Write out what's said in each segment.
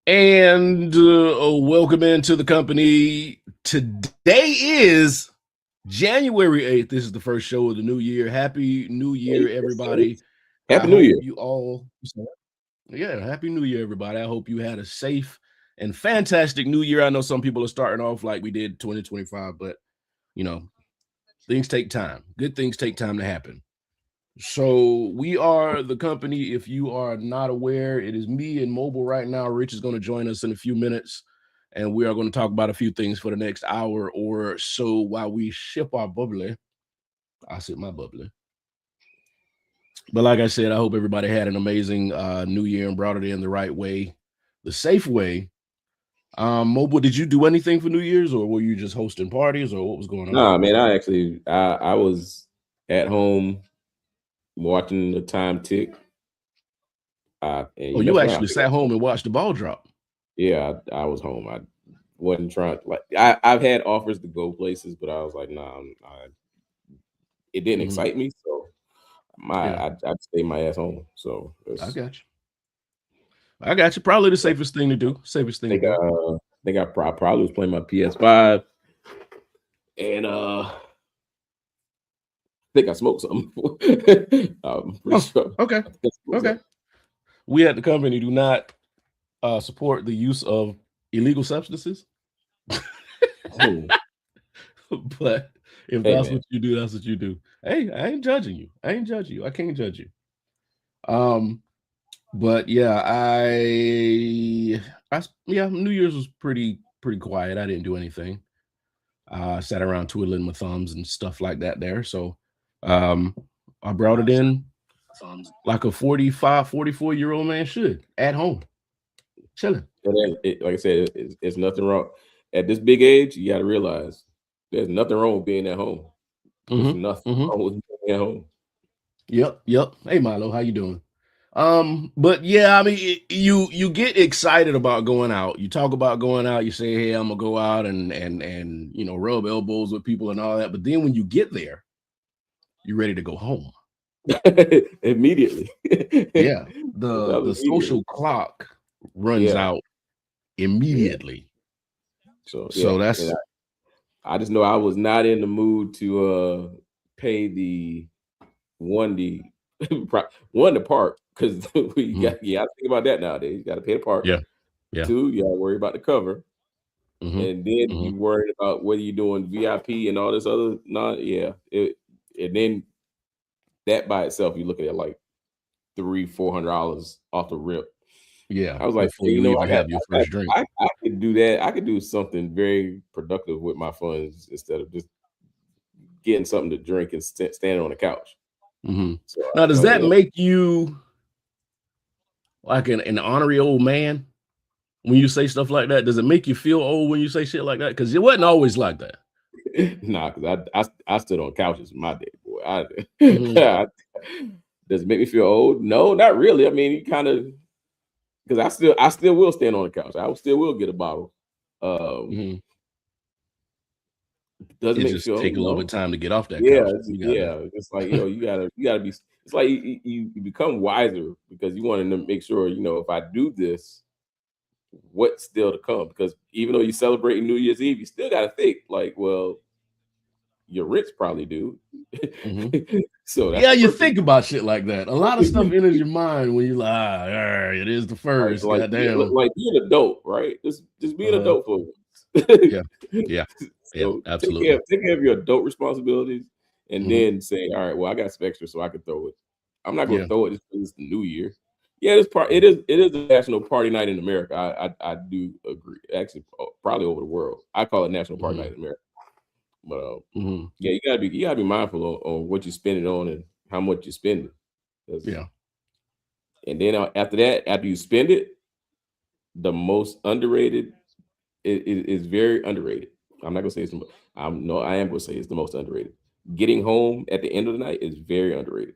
And welcome into the company. Today is January 8th. This is the first show of the new year. Happy New Year, everybody. Happy New Year. You all, Happy New Year, everybody. I hope you had a safe and fantastic new year. I know some people are starting off like we did 2025, but things take time. Good things take time to happen. So we are the company. If you are not aware, it is me and Mobile right now. Rich is going to join us in a few minutes, and we are going to talk about a few things for the next hour or so while we ship our bubbly. I sip my bubbly. But like I said, I hope everybody had an amazing new year and brought it in the right way, the safe way. Mobile, did you do anything for New Year's, or were you just hosting parties, or what was going on? Nah, man, I was at home watching the time tick. You actually sat home and watched the ball drop. Yeah, I was home. I wasn't trying to, I've had offers to go places, but I was like, nah, it didn't excite me, so I'd stay my ass home. So I got you. Probably the safest thing to do. I think I probably was playing my PS5, and I think I smoked something. Sure. Okay. We at the company do not support the use of illegal substances. But if that's what you do, that's what you do. Hey, I ain't judging you. I can't judge you. But New Year's was pretty quiet. I didn't do anything. Sat around twiddling my thumbs and stuff like that there. So I brought it in like a 44-year-old man should, at home, chilling. Like I said, it's nothing wrong. At this big age, you got to realize there's nothing wrong with being at home. There's nothing wrong with being at home. Yep. Hey, Milo, how you doing? But yeah, I mean, you get excited about going out. You talk about going out. You say, "Hey, I'm gonna go out and rub elbows with people and all that." But then when you get there, you're ready to go home immediately. Yeah, the social clock runs out immediately. So that's. I just know I was not in the mood to pay the park, because we got think about that nowadays. You got to pay the park. Yeah. 2, you got to worry about the cover, and then you worried about whether you're doing VIP and all this other and then that by itself, you're looking at like $300-$400 off the rip. Yeah, I was like, I have your first drink. I could do that. I could do something very productive with my funds instead of just getting something to drink and standing on the couch. So now, does that make you like an honorary old man when you say stuff like that? Does it make you feel old when you say shit like that? Because it wasn't always like that. Nah, because I stood on couches in my day, boy. Does it make me feel old? No, not really. I mean, you kind of, because I still will stand on the couch. I still will get a bottle. Does it just take a little bit of time to get off that couch? It's like, you gotta be. It's like you become wiser, because you want to make sure, if I do this, what's still to come? Because even though you celebrate New Year's Eve, you still got to think like, well, your rent's probably due. So you think about shit like that. A lot of stuff enters your mind when you're like, it is the first. Like be an adult, right? Just be an adult for once. Absolutely. Take care of your adult responsibilities, and then say, all right, well, I got some extra, so I can throw it. I'm not going to throw it just because it's the New Year. Yeah, it is a national party night in America. I do agree. Actually, probably over the world. I call it National Party Night in America. But you gotta be mindful on what you spend it on and how much you spend it. And then after that, after you spend it, the most underrated is very underrated. I'm not gonna say it's I am gonna say it's the most underrated. Getting home at the end of the night is very underrated.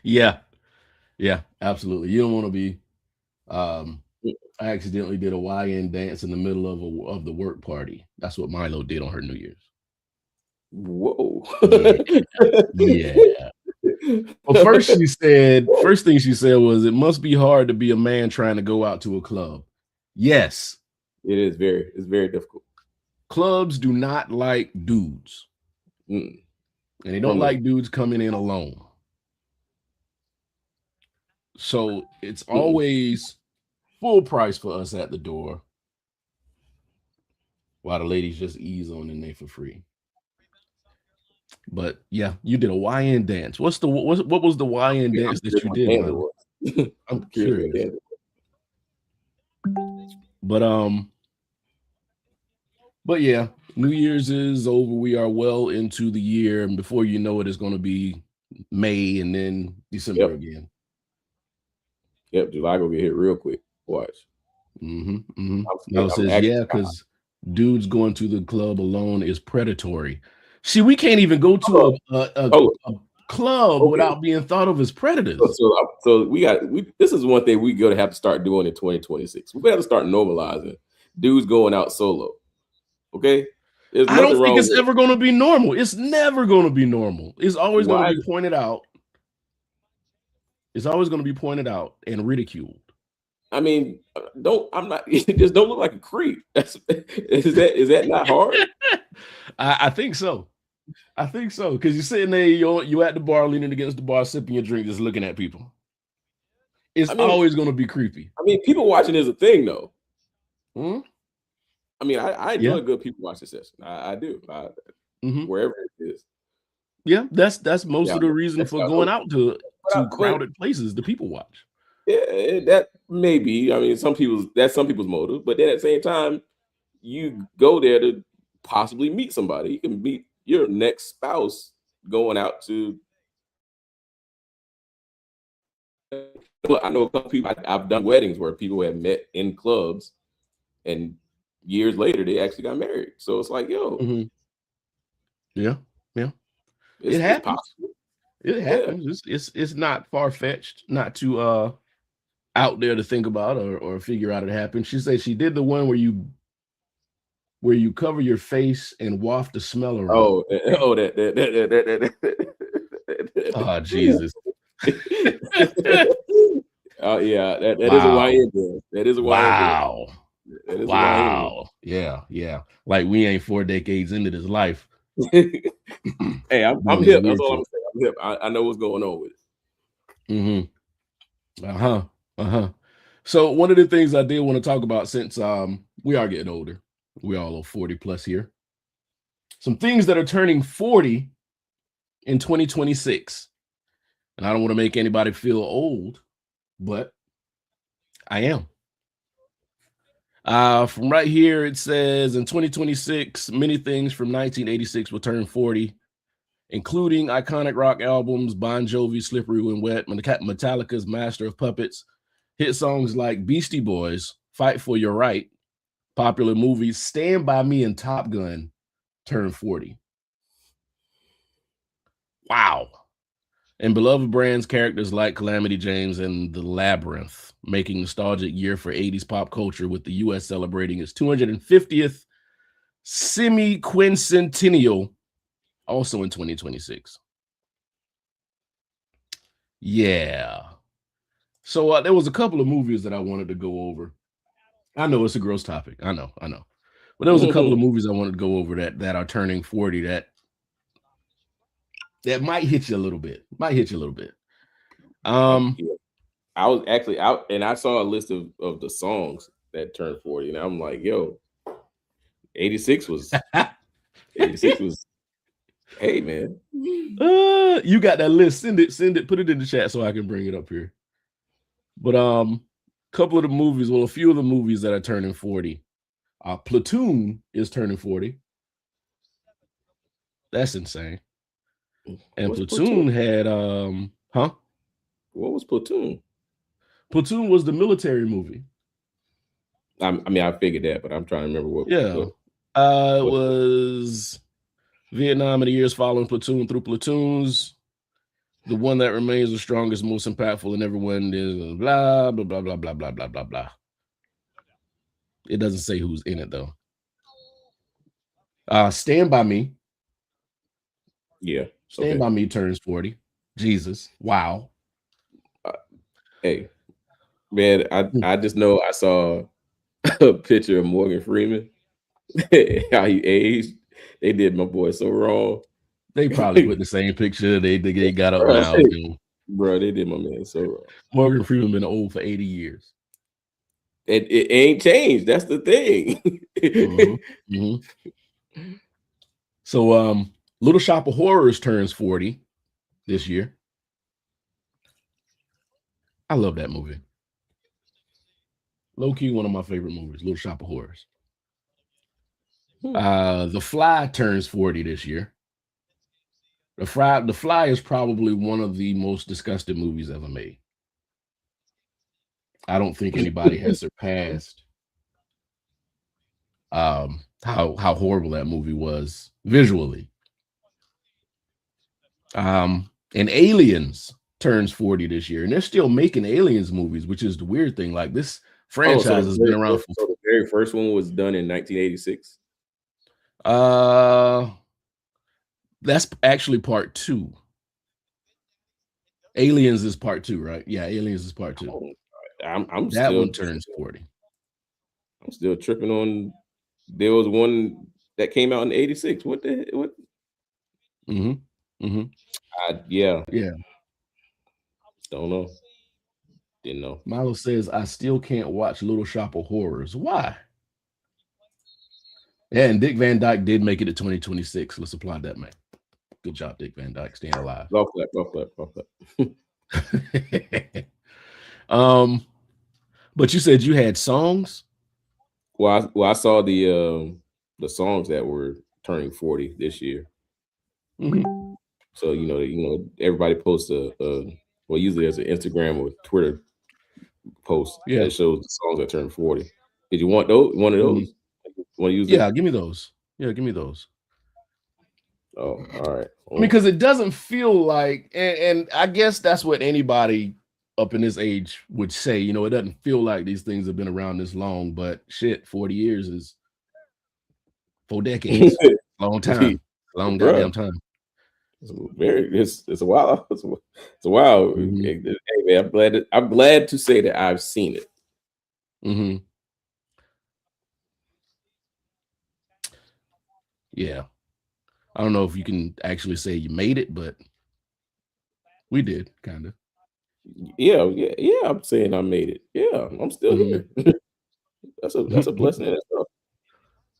Yeah, absolutely. You don't want to be. I accidentally did a YN dance in the middle of the work party. That's what Milo did on her New Year's. Whoa. Yeah. Well, first thing she said was, it must be hard to be a man trying to go out to a club. Yes. It's very difficult. Clubs do not like dudes. Mm. And they don't like dudes coming in alone. So it's always full price for us at the door, while the ladies just ease on in there for free. But yeah, you did a YN dance. What was the YN dance that you did, man? I'm curious. But yeah, New Year's is over. We are well into the year, and before you know it, it's going to be May and then December again. Yep, July gonna get hit real quick. Watch. Now it says, yeah, because dudes going to the club alone is predatory. See, we can't even go to a club without being thought of as predators. So this is one thing we're gonna have to start doing in 2026. We're gonna have to start normalizing dudes going out solo. Okay? I don't think it's ever going to be normal. It's never going to be normal. It's always going to be pointed out. It's always going to be pointed out and ridiculed. I mean, just don't look like a creep. Is that not hard? I think so. I think so. Because you're sitting there, you're at the bar, leaning against the bar, sipping your drink, just looking at people. It's always going to be creepy. I mean, people watching is a thing, though. I mean, I enjoy a good people watching session. I do. Wherever it is. Yeah, that's most of the reason for going out to crowded places. The people watch. Yeah, that may be. I mean, that's some people's motive, but then at the same time, you go there to possibly meet somebody. You can meet your next spouse going out to. I know a couple people. I've done weddings where people have met in clubs, and years later they actually got married. So it's like, yo, yeah, it happens. It happens. It's not far fetched, not too out there to think about or figure out it happened. She said she did the one where you cover your face and waft the smell around. Oh, Jesus. Oh yeah, that is a YN dance. That is a YN dance. Wow. Yeah. Like we ain't 4 decades into this life. Hey, I'm hip. That's all I'm saying. I'm hip. I know what's going on with it. So one of the things I did want to talk about, since we are getting older, we all are 40 plus here. Some things that are turning 40 in 2026. And I don't want to make anybody feel old, but I am. From right here, it says in 2026, many things from 1986 will turn 40, including iconic rock albums, Bon Jovi, Slippery When Wet, Metallica's Master of Puppets, hit songs like Beastie Boys, Fight for Your Right, popular movies, Stand By Me and Top Gun turn 40. Wow. And beloved brands, characters like Calamity James and The Labyrinth, making nostalgic year for 80s pop culture, with the U.S. celebrating its 250th semi-quincentennial also in 2026. Yeah. So there was a couple of movies that I wanted to go over. I know it's a gross topic. I know. But there was a couple of movies I wanted to go over that are turning 40 that might hit you a little bit. I was actually out and I saw a list of the songs that turned 40, and I'm like, yo, 86 was hey man. You got that list. Send it, put it in the chat so I can bring it up here. But a few of the movies that are turning 40. Platoon is turning 40. That's insane. And What's Platoon had What was Platoon? Platoon was the military movie. I mean, I figured that, but I'm trying to remember what. Yeah. It was Vietnam and the years following Platoon through Platoons. The one that remains the strongest, most impactful, and everyone is blah, blah, blah, blah, blah, blah, blah, blah, blah. It doesn't say who's in it, though. Stand By Me. Yeah. Stand By Me turns 40. Jesus. Wow. Hey, man, I just know I saw a picture of Morgan Freeman, how he aged. They did my boy so wrong. They probably put the same picture they got up Bro, now. You know, they did my man so wrong. Morgan Freeman been old for 80 years. It ain't changed. That's the thing. So Little Shop of Horrors turns 40 this year. I love that movie. Low key, one of my favorite movies, Little Shop of Horrors. The Fly turns 40 this year. The Fly is probably one of the most disgusting movies ever made. I don't think anybody has surpassed how horrible that movie was visually. And Aliens turns 40 this year, and they're still making Aliens movies, which is the weird thing. Like, this franchise has been around so the very first one was done in 1986. That's actually part 2. Aliens is part 2, right? Yeah, Aliens is part 2. I'm that still one turns 40. I'm still tripping on. There was one that came out in 86. What the what? Yeah. Yeah. Don't know. Didn't know. Milo says, I still can't watch Little Shop of Horrors. Why? Yeah, and Dick Van Dyke did make it to 2026. Let's applaud that man. Good job, Dick Van Dyke, staying alive. Golf clap. But you said you had songs? Well, I saw the songs that were turning 40 this year. So you know, everybody posts well, usually there's an Instagram or Twitter post that shows the songs that turn 40. Did you want those? One of those? Want to use? Yeah, give me those. Yeah, give me those. Oh, all right. Because it doesn't feel like, and I guess that's what anybody up in this age would say. You know, it doesn't feel like these things have been around this long, but shit, 40 years is 4 decades. Long time. Long goddamn time. It's a while. It's a while. Hey, man, I'm glad to say that I've seen it. Yeah. I don't know if you can actually say you made it, but we did, kind of. Yeah. I'm saying I made it. Yeah, I'm still here. That's a blessing in itself.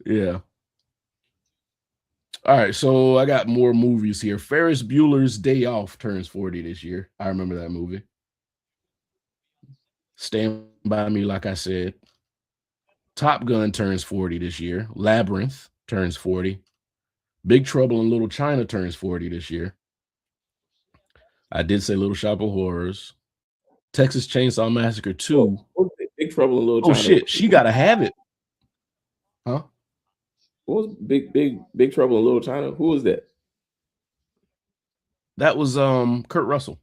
Yeah. All right, so I got more movies here. Ferris Bueller's Day Off turns 40 this year. I remember that movie. Stand By Me, like I said. Top Gun turns 40 this year. Labyrinth turns 40. Big Trouble in Little China turns 40 this year. I did say Little Shop of Horrors. Texas Chainsaw Massacre 2. Big Trouble in Little China. Oh shit, She Gotta Have It. Huh? What was Big Trouble in Little China? Who was that? That was Kurt Russell.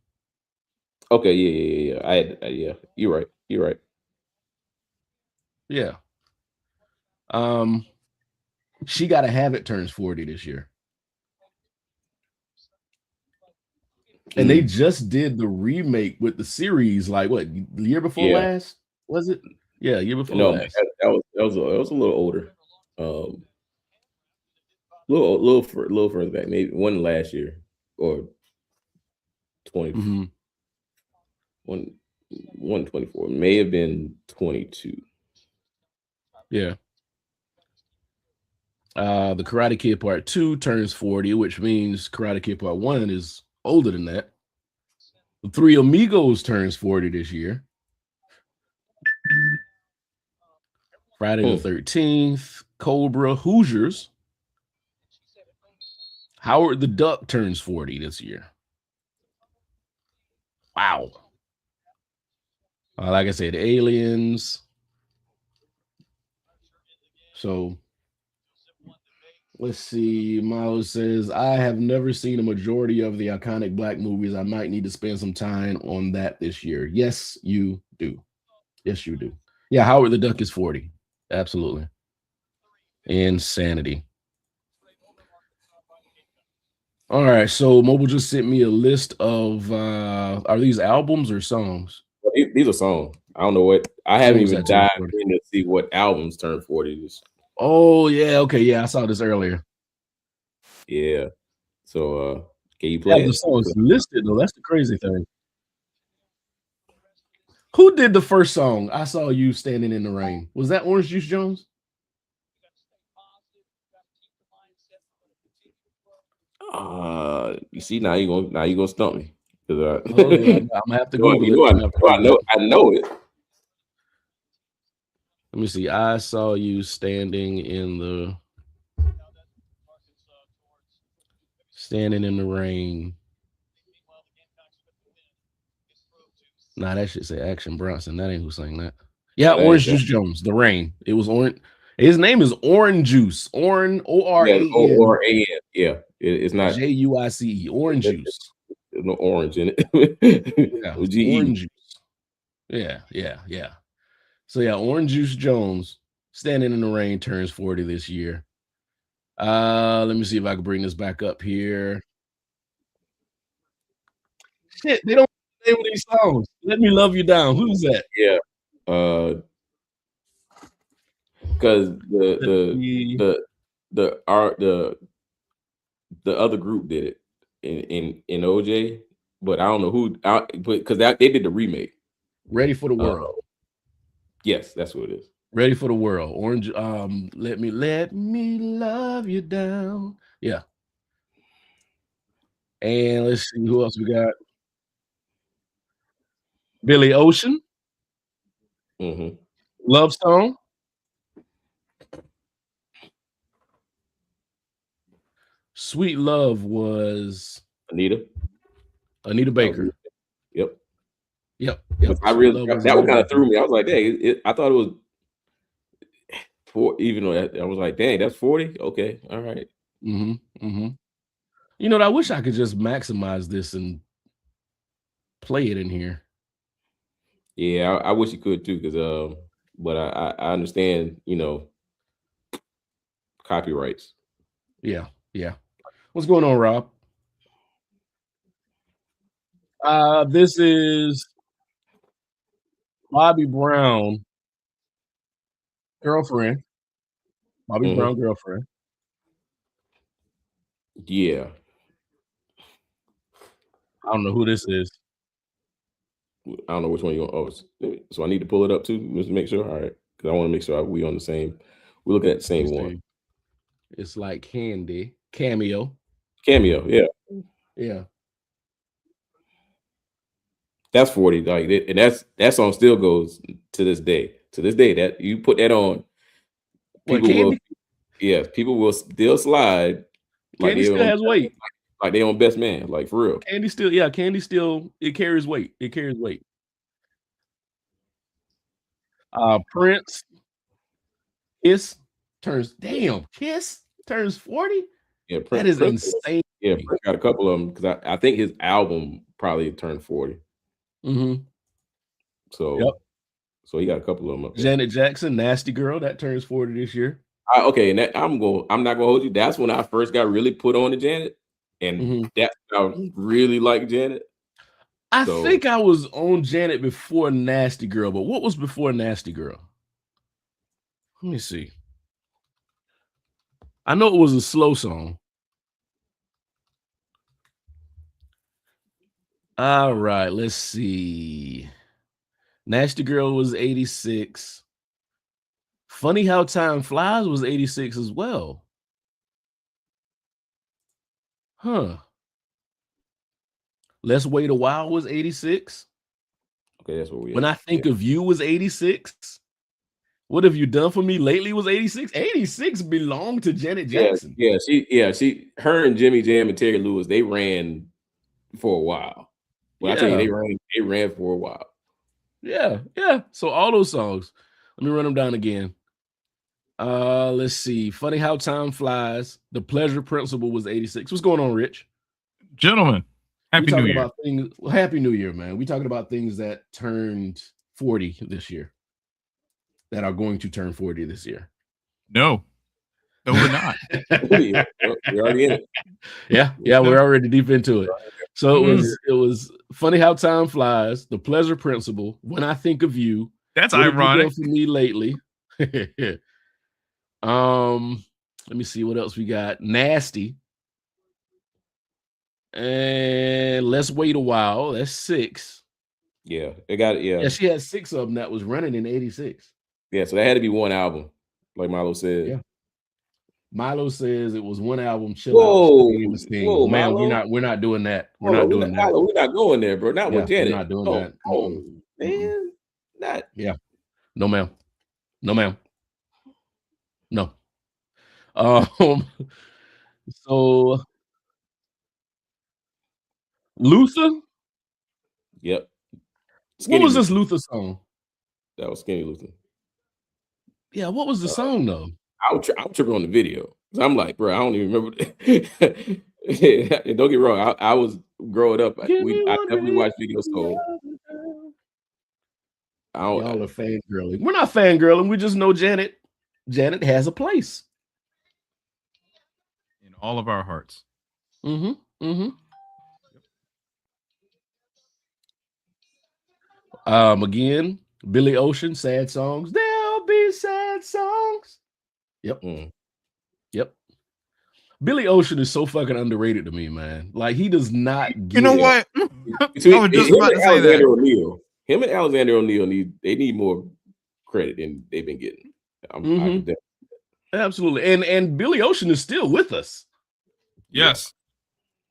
Okay, yeah. Yeah, you're right. Yeah. She Gotta Have It turns 40 this year. And they just did the remake with the series, like what, the year before last? Was it? Yeah, year before last. That was a little older. Little further back, maybe one last year or 20. 124 may have been 22. Yeah. The Karate Kid Part 2 turns 40, which means Karate Kid Part 1 is older than that. The Three Amigos turns 40 this year. Friday the 13th, Cobra, Hoosiers. Howard the Duck turns 40 this year. Wow. Like I said, Aliens. So let's see. Miles says, I have never seen a majority of the iconic Black movies. I might need to spend some time on that this year. Yes, you do. Yes, you do. Yeah, Howard the Duck is 40. Absolutely. Insanity. All right, so Mobile just sent me a list of are these albums or songs? These are songs. I don't know what I haven't Songs even that turn dived 40. in to see what albums turn 40 this. Oh yeah, okay, yeah, I saw this earlier. Yeah. So can you They play have the it? songs listed though. That's the crazy thing. Who did the first song? I saw you standing in the rain. Was that Orange Juice Jones? You see now you gonna stump me. 'Cause, Oh yeah, I'm gonna have to Google you it. know, I'm gonna have to Google it. I know it. Let me see. I saw you standing in the rain. Nah, that should say Action Bronson. That ain't who sang that. Yeah, No, that ain't Orange that. Juice Jones. The Rain. It was Orange. His name is Orange Juice. Yeah, ORAN or A N. Yeah, it's not. JUICE. Orange Juice. There's no orange in it. Yeah, With GE. Orange Juice. Yeah. So yeah, Orange Juice Jones, standing in the rain, turns 40 this year. Let me see if I can bring this back up here. Shit, they don't name of these songs. Let Me Love You Down. Who's that? Yeah. Because Let me the other group did it in OJ, but I don't know who. But because they did the remake. Ready for the Uh, World. yes, that's what it is. Ready for the World. Orange. Let me love you down. Yeah. And let's see who else we got. Billy Ocean. Hmm. Love Song. Sweet Love was Anita. Anita That was Baker. yep. Yep. But I Sweet really Love was that one Anita kind of Baker. threw me. I was like, dang, I thought it was even though I was like, dang, that's 40. Okay, all right. Mm-hmm. You know, I wish I could just maximize this and play it in here. Yeah, I wish you could too, because but I understand, copyrights. Yeah. What's going on, Rob? This is Bobby Brown, girlfriend. Bobby Hmm. Brown, girlfriend. Yeah, I don't know who this is. I don't know which one you want. Oh, so I need to pull it up too, just to make sure. All right, because I want to make sure we on the same. We're looking at the Let me same one. see. It's like Candy. Cameo. Cameo, yeah, Yeah. that's 40. Like, and that song still goes to this day. To this day, that you put that on, What, people will, Candy? yeah, people will still slide like Candy they still on, has weight. like they on Best Man, like for real. Candy still, it carries weight. It carries weight. Prince, Kiss turns 40? Yeah, That is Prince. insane. Yeah, Prince got a couple of them because I think his album probably turned 40. Mm-hmm. Yep. So he got a couple of them up there. Janet Jackson, Nasty Girl, that turns 40 this year. Okay, and I'm not gonna hold you. That's when I first got really put on to Janet, and Mhm. that's when I really like Janet. I So think I was on Janet before Nasty Girl, but what was before Nasty Girl? Let me see. I know it was a slow song. All right, let's see. Nasty Girl was 86. Funny How Time Flies was 86 as well. Huh. Let's Wait a While was 86. okay, that's where we When at. I Think of You was 86. What Have You Done for Me Lately was 86. 86 belonged to Janet Yeah, Jackson. her and Jimmy Jam and Terry Lewis, they ran for a while. Well, I tell you, Yeah. they ran for a while. Yeah. So all those songs. Let me run them down again. Let's see. Funny How Time Flies. The Pleasure Principle was 86. What's going on, Rich? Gentlemen, We Happy New talking Year. about things. Well, Happy New Year, man. We talking about things that turned 40 this year, that are going to turn 40 this year. No, No, we're not. We're already in it. Yeah, we're already deep into it. So it was Funny How Time Flies, The Pleasure Principle, When I Think of You. That's What ironic. Have you done for me lately? Let me see what else we got. Nasty. And Let's Wait a While. That's 6. Yeah, it got it. Yeah, she had 6 of them that was running in 86. Yeah, so that had to be one album, like Milo said. Yeah. Milo says it was one album. Chill out. Whoa, Man, Milo. we're not doing that. We're not doing that. Milo, we're not going there, bro. Not with Janet. We're not doing that. Oh, man. Not. Yeah. No, ma'am. No, ma'am. No. So Luther. Yep. What was this Luther song? That was Skinny Luther. Yeah, what was the song though? I'm tripping on the video. I'm like, bro, I don't even remember. Don't get me wrong. I was growing up. I definitely watched videos. So y'all are fangirling. We're not fangirling. We just know Janet. Janet has a place in all of our hearts. Again, Billy Ocean, Sad Songs. There'll be sad songs. Yep. Yep. Billy Ocean is so fucking underrated to me, man. Like he does not get. You know what? I was just about to say that. Him and Alexander O'Neal need more credit than they've been getting. Absolutely. And Billy Ocean is still with us. Yes.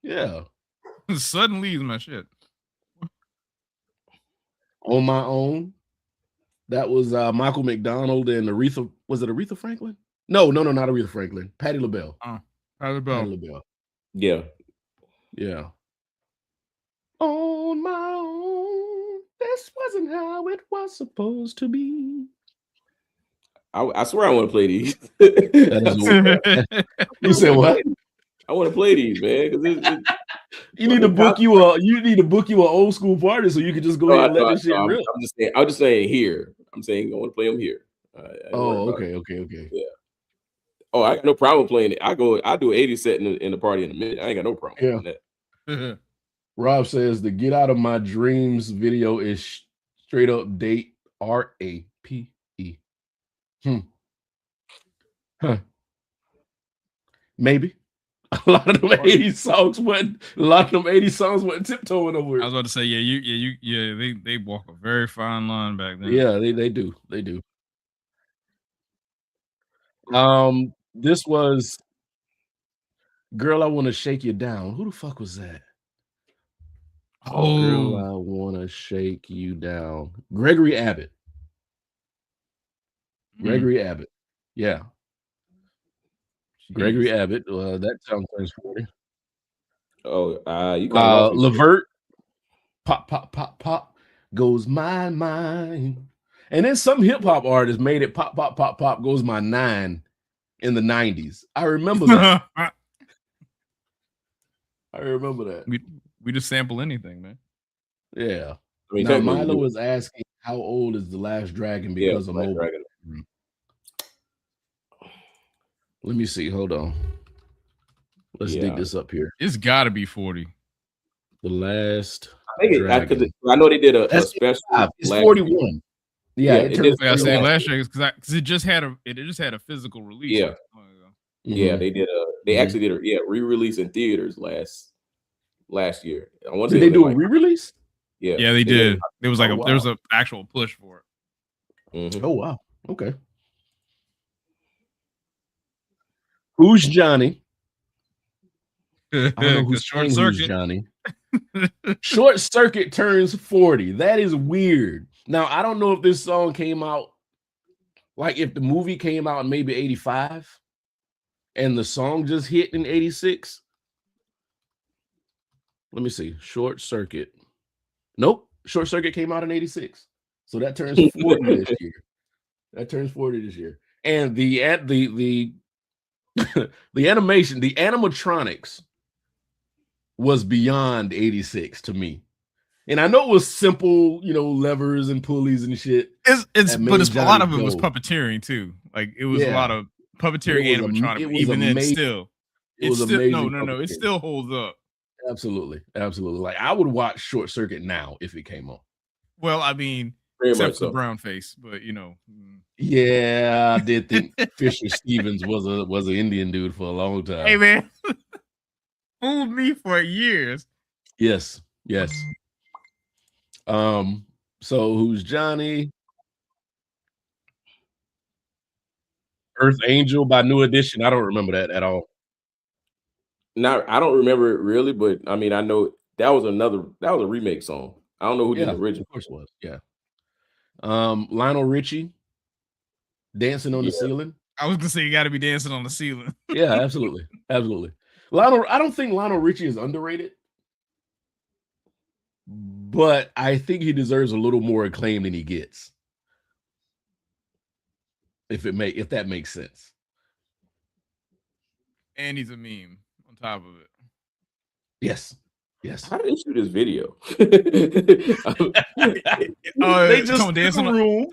Yeah. Suddenly is my shit. On My Own. That was Michael McDonald and Aretha. Was it Aretha Franklin? No, not Aretha Franklin. Patti LaBelle. Patti LaBelle. Yeah. Yeah. On my own. This wasn't how it was supposed to be. I swear I want to play these. You said what? I want to play these, man. You need to book you an old school party so you can just go ahead and let this shit rip. I'm just saying here. I'm saying I want to play them here. Okay. Yeah. Oh, I got no problem playing it. I do an 80 set in the party in a minute. I ain't got no problem with that. Rob says the Get Out of My Dreams video is straight up date RAPE. Maybe. A lot of them 80s songs wasn't tiptoeing over it. I was about to say, they walk a very fine line back then. Yeah, they do. They do. This was Girl, I Want to Shake You Down. Who the fuck was that? Oh, Girl, I Want to Shake You Down. Gregory Abbott. Gregory Abbott. Yeah. Jeez. Gregory Abbott. That sounds turns 40. Oh, you got Levert. Pop, pop, pop, pop. Goes my mind. And then some hip hop artists made it pop, pop, pop, pop. Goes my 9 in the 90s. I remember that. I remember that. We just sample anything, man. Yeah. I mean, now, Milo was asking how old is The Last Dragon because of mobile. Let me see. Hold on. Let's dig this up here. It's got to be 40. The Last Dragon. I know they did a special. It's 41. Yeah, I say last year because it just had a physical release. Yeah. Yeah, they did they actually did a re-release in theaters last year. Did they do a re-release? Yeah, they did. There was there was an actual push for it. Oh wow. Okay. Who's Johnny? I don't know who's Short Circuit. Who's Johnny. Short Circuit turns 40. That is weird. Now I don't know if this song came out like if the movie came out in maybe 85 and the song just hit in 86. Let me see. Short Circuit. Nope. Short Circuit came out in 86. So that turns 40 this year. That turns 40 this year. And the animation, the animatronics was beyond 86 to me. And I know it was simple, levers and pulleys and shit. But a lot of it was puppeteering too. Like it was a lot of puppeteer animatronic. It was Even then, amazing. still, It was still amazing. no. It still holds up. Absolutely. Like I would watch Short Circuit now if it came on. Well, I mean, Very except much for the so. brown face, but Yeah, I did think Fisher Stevens was an Indian dude for a long time. Hey man, fooled me for years. Yes. So who's Johnny? Earth Angel by New Edition. I don't remember that at all. I don't remember it really, but I mean, I know that was a remake song. I don't know who did the original. Of course it was. Yeah. Lionel Richie, Dancing on the Ceiling. I was gonna say you got to be dancing on the ceiling. Yeah, absolutely. I don't think Lionel Richie is underrated, but I think he deserves a little more acclaim than he gets. If that makes sense. And he's a meme on top of it. Yes. How did they shoot this video? They just danced in the room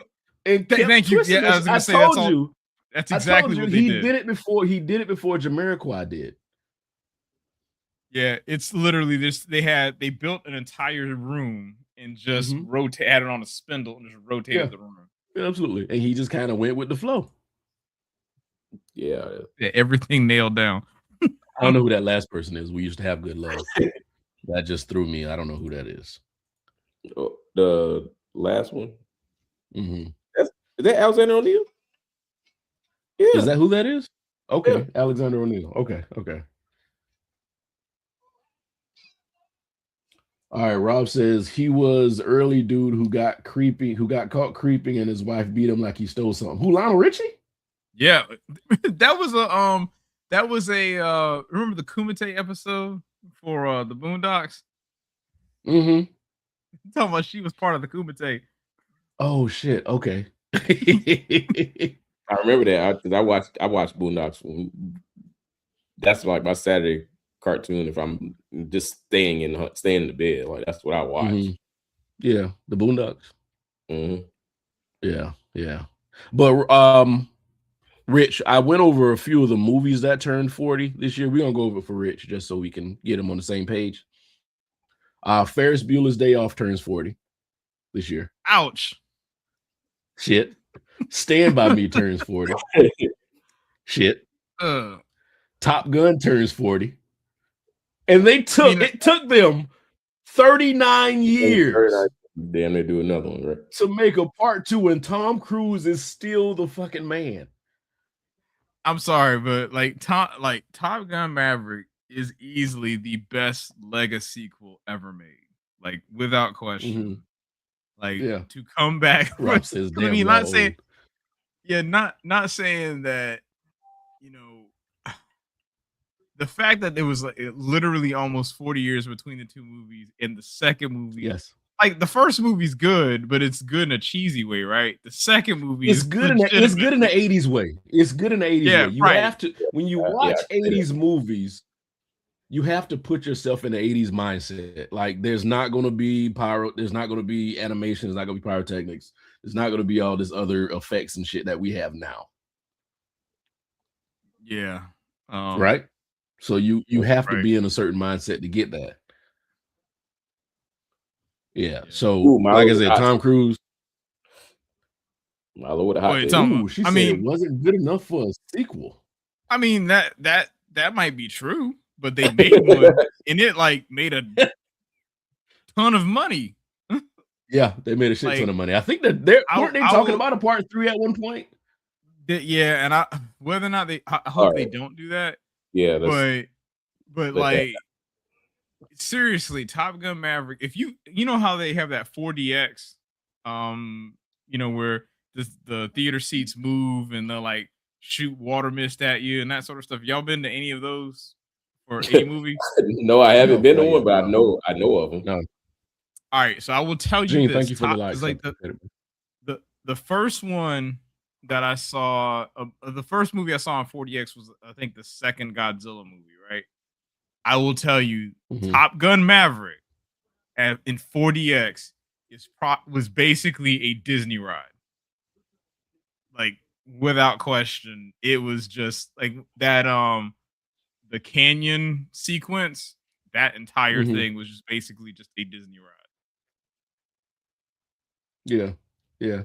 and thank you. Yeah, I was gonna say that's all. That's exactly what they did. He did it before Jamiroquai did. Yeah, it's literally this. They built an entire room and just added on a spindle and just rotated the room. Yeah, absolutely. And he just kind of went with the flow. Yeah, everything nailed down. I don't know who that last person is. We used to have good love. That just threw me. I don't know who that is. Oh, the last one. Is that Alexander O'Neal? Yeah. Is that who that is? Okay, yeah. Alexander O'Neal. Okay. All right, Rob says he was early dude who got caught creeping and his wife beat him like he stole something. Who, Lionel Richie? Yeah. That was a remember the Kumite episode for the Boondocks? Mm-hmm. Talking about she was part of the Kumite. Oh shit. Okay. I remember that because I watched Boondocks. That's like my Saturday cartoon if I'm just staying in the bed. Like that's what I watch. Yeah, the Boondocks. Yeah. But Rich, I went over a few of the movies that turned 40 this year. We're gonna go over it for Rich just so we can get him on the same page. Ferris Bueller's Day Off turns 40 this year. Ouch. Shit. Stand By Me turns 40. Shit. Top Gun turns 40. And it took them 39 years. Damn, they do another one, right? To make a part 2, and Tom Cruise is still the fucking man. I'm sorry, but Top Gun Maverick is easily the best Lego sequel ever made. Like without question. To come back. Rob says, I mean, not saying that, the fact that there was literally almost 40 years between the two movies, and the second movie, yes, like the first movie's good, but it's good in a cheesy way, right? The second movie is good in the 80s way. It's good in the 80s way. You have to, when you watch 80s movies, you have to put yourself in the 80s mindset. Like there's not going to be there's not going to be animation, there's not going to be pyrotechnics, there's not going to be all this other effects and shit that we have now. Yeah. Right? So you have to be in a certain mindset to get that. Yeah. So like I said, Tom Cruise. Milo with a hot she said it wasn't good enough for a sequel. I mean, that might be true, but they made one and it made a ton of money. Yeah, they made a shit ton of money. I think that weren't they talking about a part 3 at one point? Yeah, and whether or not I hope they don't do that. Yeah, but seriously, Top Gun Maverick. If you know how they have that 4DX, where the theater seats move and they'll shoot water mist at you and that sort of stuff. Y'all been to any of those or any movie? No, I haven't been to one, but I know of them. No. All right, so I will tell you Gene, this. Thank you for the like. The first one that I saw, the first movie I saw on 4DX was, I think, the second Godzilla movie, right? I will tell you, Top Gun Maverick in 4DX was basically a Disney ride. Like without question, it was just like that. The canyon sequence, that entire thing was just basically just a Disney ride. Yeah.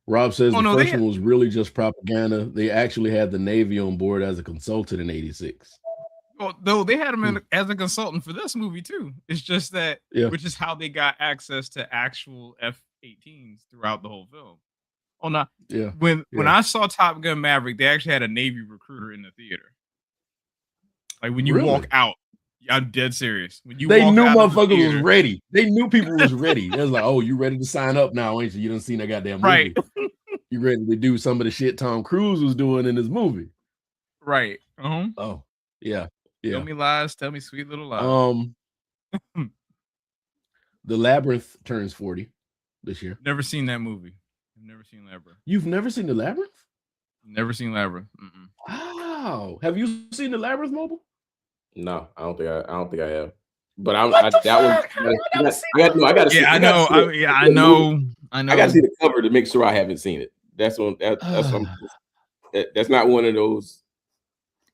Rob says the no, first one was really just propaganda. They actually had the Navy on board as a consultant in '86. Well, though they had him as a consultant for this movie too. It's just that, which is how they got access to actual F-18s throughout the whole film. Oh no! When I saw Top Gun Maverick, they actually had a Navy recruiter in the theater. Like when you walk out, I'm dead serious. When you they walk knew out motherfuckers was ready. They knew people was ready. They was like, "Oh, you ready to sign up now? Ain't you? You done seen that goddamn movie? Right? You ready to do some of the shit Tom Cruise was doing in his movie? Right? Oh, yeah. Tell me lies. Tell me sweet little lies. The Labyrinth turns 40 this year. Never seen that movie. I've never seen Labyrinth. You've never seen The Labyrinth? Never seen Labyrinth. Wow. Have you seen The Labyrinth, Mobile? No, I don't think I have. But I got to see. I know. I know. I got to see the cover to make sure I haven't seen it. That's one. That's not one of those.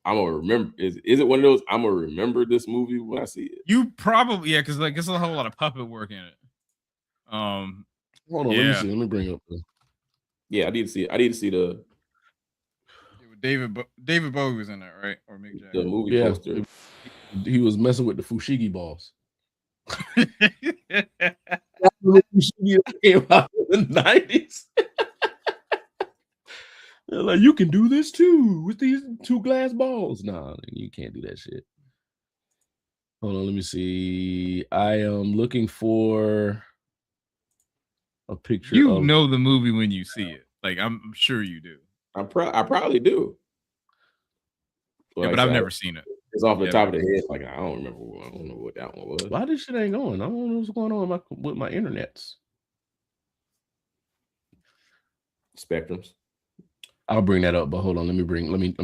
I'm gonna remember. Is it one of those? I'm gonna remember this movie when I see it. You probably because like there's a whole lot of puppet work in it. Hold on, let me see. Let me bring it up. Yeah, I need to see it. I need to see the. David Bowie was in that, right? Or Mick Jagger. The movie poster. He was messing with the fushigi balls. Fushigi came out in the 90s. They're like, you can do this too with these 2 glass balls. Nah, you can't do that shit. Hold on, let me see. I am looking for a picture. You know the movie when you see it. Like I'm sure you do. I probably do. Yeah, but I've never seen it. It's off the top of the head. Like I don't remember. I don't know what that one was. Why this shit ain't going? I don't know what's going on with my internets. Spectrums. I'll bring that up, but hold on. Let me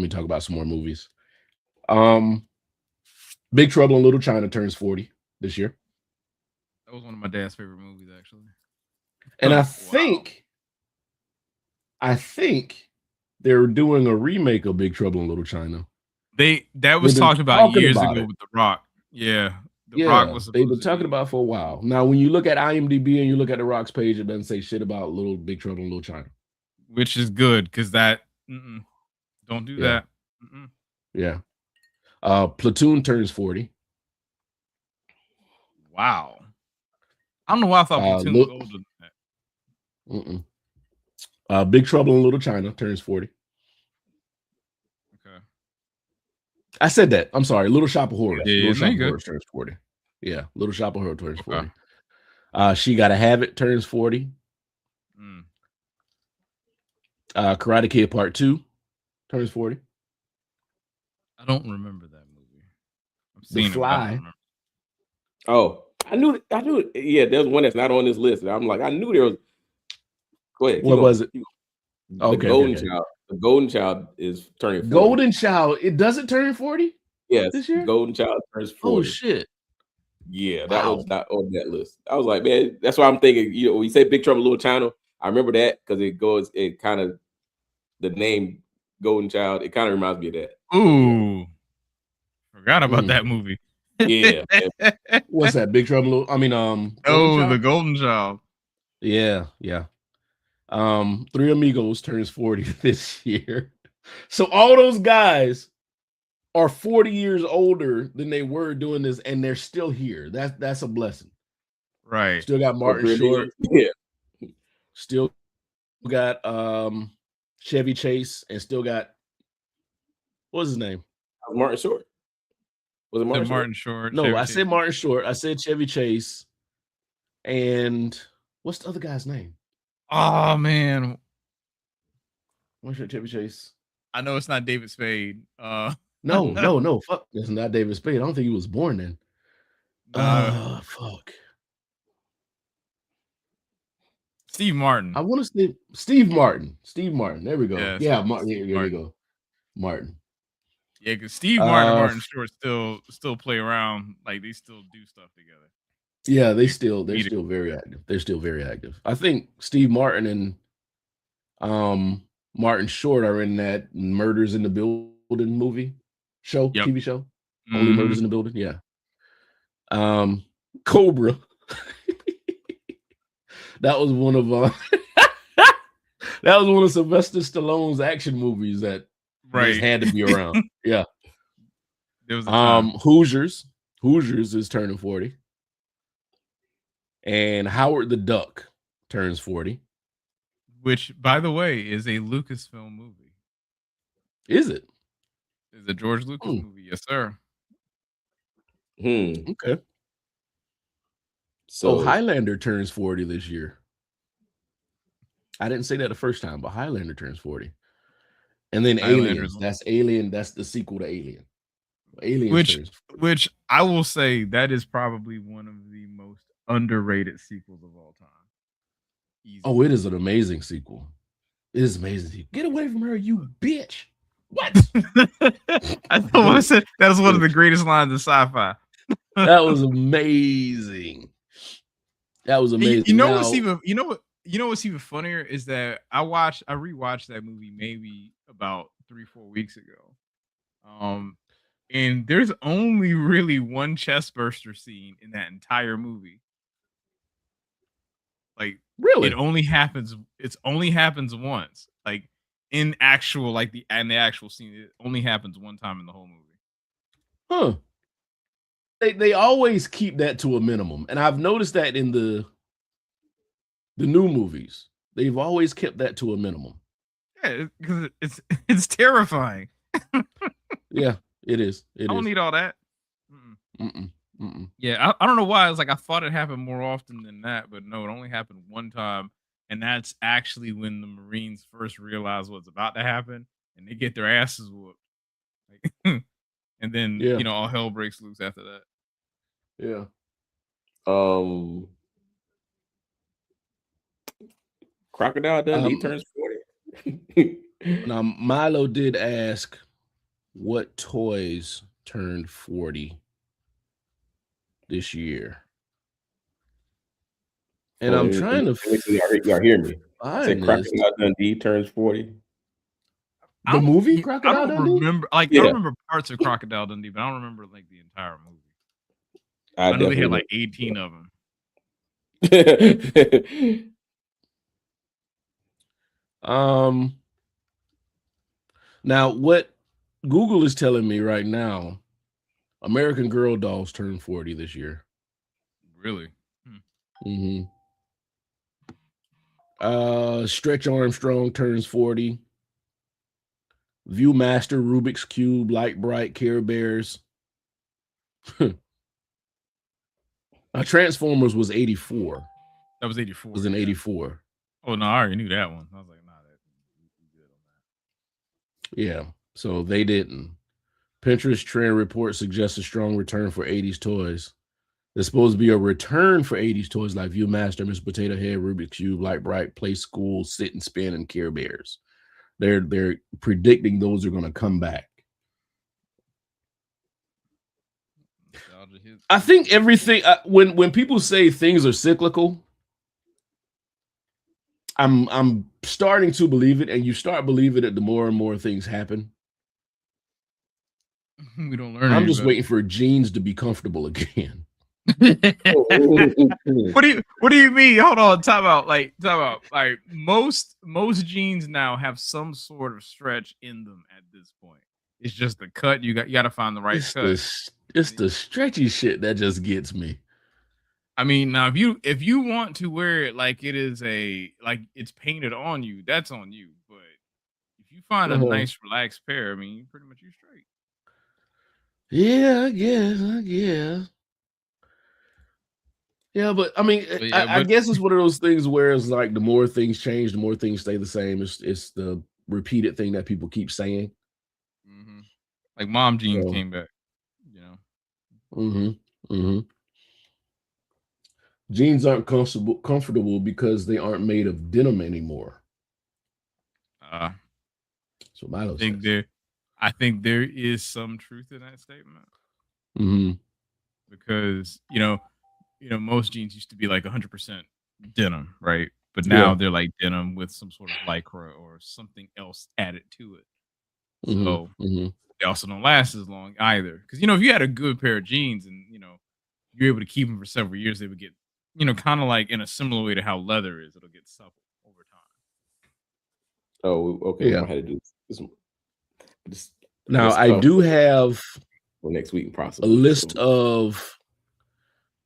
talk about some more movies. Big Trouble in Little China turns 40 this year. That was one of my dad's favorite movies, actually. And I think they're doing a remake of Big Trouble in Little China. That was talked about years ago with The Rock. Yeah. The Rock was they've been talking about it for a while. Now, when you look at IMDb and you look at The Rock's page, it doesn't say shit about Big Trouble in Little China. Which is good because that don't do that. Yeah. Platoon turns 40. Wow. I don't know why I thought Platoon was older than that. Big Trouble in Little China turns 40. Okay. I said that. I'm sorry. Little Shop of Horrors. Yeah, Little Shop of Horrors turns 40. Yeah. Little Shop of Horrors turns 40. She Gotta Have It turns 40. Karate Kid Part 2 turns 40. I don't remember that movie. I've seen The Fly. I knew it. Yeah, there's one that's not on this list. I'm like, I knew there was. Go ahead. What was it? The Golden Child. The Golden Child is turning 40. Golden Child. It doesn't turn 40? Yes. This year? Golden Child turns 40. Oh shit. Yeah, that was not on that list. I was like, man, that's why I'm thinking, when you say Big Trouble in Little China, I remember that because it kind of, the name Golden Child, it kind of reminds me of that. Ooh. Forgot about that movie. Yeah. What's that? Big Trouble? The Golden Child. Yeah. Three Amigos turns 40 this year. So all those guys are 40 years older than they were doing this, and they're still here. That's a blessing. Right. Still got Martin Short. Yeah. Still got Chevy Chase, and still got, what's his name? Martin Short. Was it Martin Short? No, Chevy I Chase. said Martin Short. I said Chevy Chase. And what's the other guy's name? Oh man. What's your Chevy Chase? I know it's not David Spade. No. Fuck. It's not David Spade. I don't think he was born then. Fuck. Steve Martin. I want to say Steve Martin. Steve Martin. There we go. Yeah, Martin. Here we go. Martin. Yeah, because Steve Martin and Martin Short still play around. Like they still do stuff together. Yeah, they're still very active. They're still very active. I think Steve Martin and Martin Short are in that Murders in the Building movie show, Yep. TV show. Only Murders in the Building. Yeah. Cobra. That was one of that was one of Sylvester Stallone's action movies that just had to be around. Yeah. There was a time. Hoosiers. Hoosiers is turning 40. And Howard the Duck turns 40. Which, by the way, is a Lucasfilm movie. Is it? It's a George Lucas movie. Yes, sir. Okay. So Highlander turns 40 this year. I didn't say that the first time, but Highlander turns 40. And then Aliens. That's Alien. That's the sequel to Alien. Aliens which I will say that is probably one of the most underrated sequels of all time. Easy. Oh, it is an amazing sequel. It is amazing. Get away from her, you bitch. What? I thought I said that was one of the greatest lines in sci-fi. That was amazing. That was amazing. You know what's even funnier is that I rewatched that movie maybe about 3-4 weeks ago. And there's only really one chest burster scene in that entire movie. Like, really, it only happens once. Like, in actual, like the actual scene, it only happens one time in the whole movie. Huh. They always keep that to a minimum. And I've noticed that in the new movies. They've always kept that to a minimum. Yeah, because it's terrifying. Yeah, it is. I don't need all that. Yeah, I don't know why. It's like I thought it happened more often than that, but no, it only happened one time, and that's actually when the Marines first realize what's about to happen, and they get their asses whooped. Like, and then all hell breaks loose after that. Yeah. Crocodile Dundee turns 40. Now Milo did ask what toys turned 40 this year. And I'm trying to y'all hear me. I said Crocodile Dundee turns 40. The movie Crocodile Dundee? Remember, like I remember parts of Crocodile Dundee, but I don't remember like the entire movie. I know they had like 18 of them. Now what Google is telling me right now, American Girl dolls turned 40 this year. Really? Stretch Armstrong turns 40. Viewmaster, Rubik's Cube, Light Bright, Care Bears. Transformers was 84. That was 84. It was in 84. Oh no, I already knew that one. I was like, nah, that's good on that. Yeah, so they didn't. Pinterest trend report suggests a strong return for 80s toys. There's supposed to be a return for 80s toys like Viewmaster, Mr. Potato Head, Rubik's Cube, Light Bright, Play School, Sit and Spin, and Care Bears. They're predicting those are going to come back. I think everything when people say things are cyclical, I'm starting to believe it, and you start believing it the more and more things happen. We don't learn. I'm just waiting for jeans to be comfortable again. What do you mean? Hold on, time out. Like most jeans now have some sort of stretch in them at this point. It's just the cut. You got to find the right cut. It's the stretchy shit that just gets me. I mean, now if you want to wear it like it is it's painted on you, that's on you. But if you find a nice relaxed pair, I mean, pretty much you're straight. Yeah, I guess. Yeah, but I mean, I guess it's one of those things where it's like the more things change, the more things stay the same. It's the repeated thing that people keep saying. Like mom jeans came back, Jeans aren't comfortable because they aren't made of denim anymore. So Milo says. I think there is some truth in that statement. Because most jeans used to be like 100% denim, right? but now they're like denim with some sort of lycra or something else added to it. So they also don't last as long either. Because if you had a good pair of jeans and you're able to keep them for several years, they would get kind of like in a similar way to how leather is. It'll get supple over time. Oh, okay. Yeah. I had to do this. Now I do have for next week, a possibly list of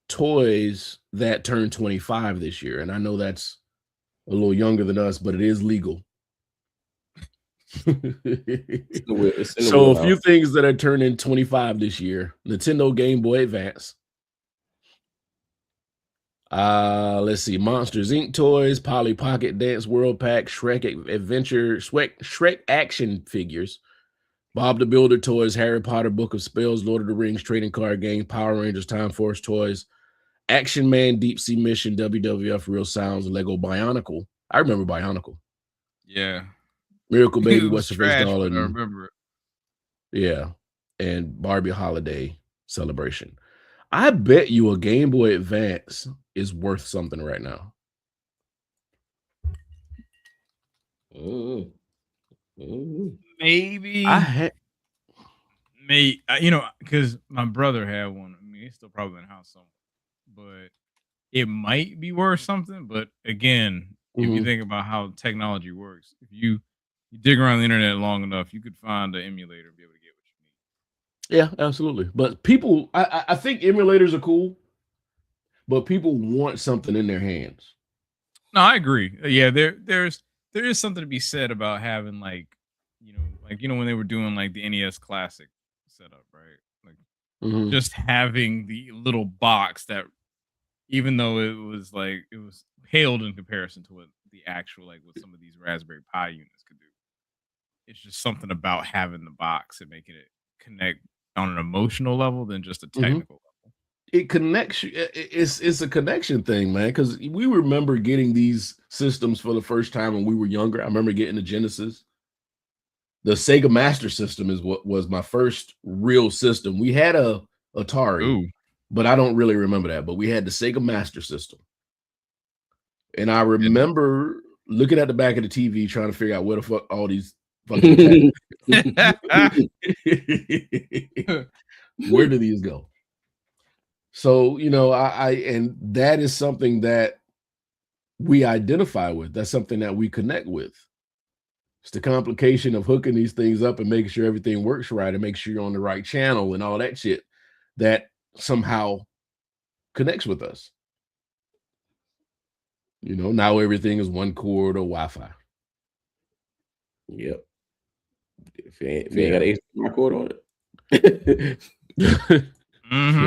toys that turned 25 this year, and I know that's a little younger than us, but it is legal. So a few things that are turning 25 this year: Nintendo Game Boy Advance. Let's see: Monsters Inc. toys, Polly Pocket Dance World Pack, Shrek Adventure, Shrek action figures, Bob the Builder toys, Harry Potter Book of Spells, Lord of the Rings trading card game, Power Rangers Time Force toys, Action Man Deep Sea Mission, WWF Real Sounds, Lego Bionicle. I remember Bionicle. Yeah. Miracle Baby, What's the Face trash, Doll, but I and remember it. yeah, and Barbie Holiday Celebration. I bet you a Game Boy Advance is worth something right now. Maybe. Because my brother had one. I mean, he's still probably in the house somewhere. But it might be worth something. But again, if you think about how technology works, if you dig around the internet long enough, you could find an emulator and be able to get what you need. Yeah, absolutely. But people, I think emulators are cool, but people want something in their hands. No, I agree. Yeah, there is something to be said about having when they were doing like the NES Classic setup, right? Like just having the little box that, even though it was paled in comparison to what the actual what some of these Raspberry Pi units could do. It's just something about having the box and making it connect on an emotional level than just a technical level. It connects you. It's a connection thing, man. Because we remember getting these systems for the first time when we were younger. I remember getting the Genesis. The Sega Master System is what was my first real system. We had a Atari, but I don't really remember that. But we had the Sega Master System, and I remember looking at the back of the TV trying to figure out where the fuck all these fucking where do these go? So, and that is something that we identify with. That's something that we connect with. It's the complication of hooking these things up and making sure everything works right and make sure you're on the right channel and all that shit that somehow connects with us. Now everything is one cord or Wi-Fi. Yep. If you ain't got an HDMI cord on it. You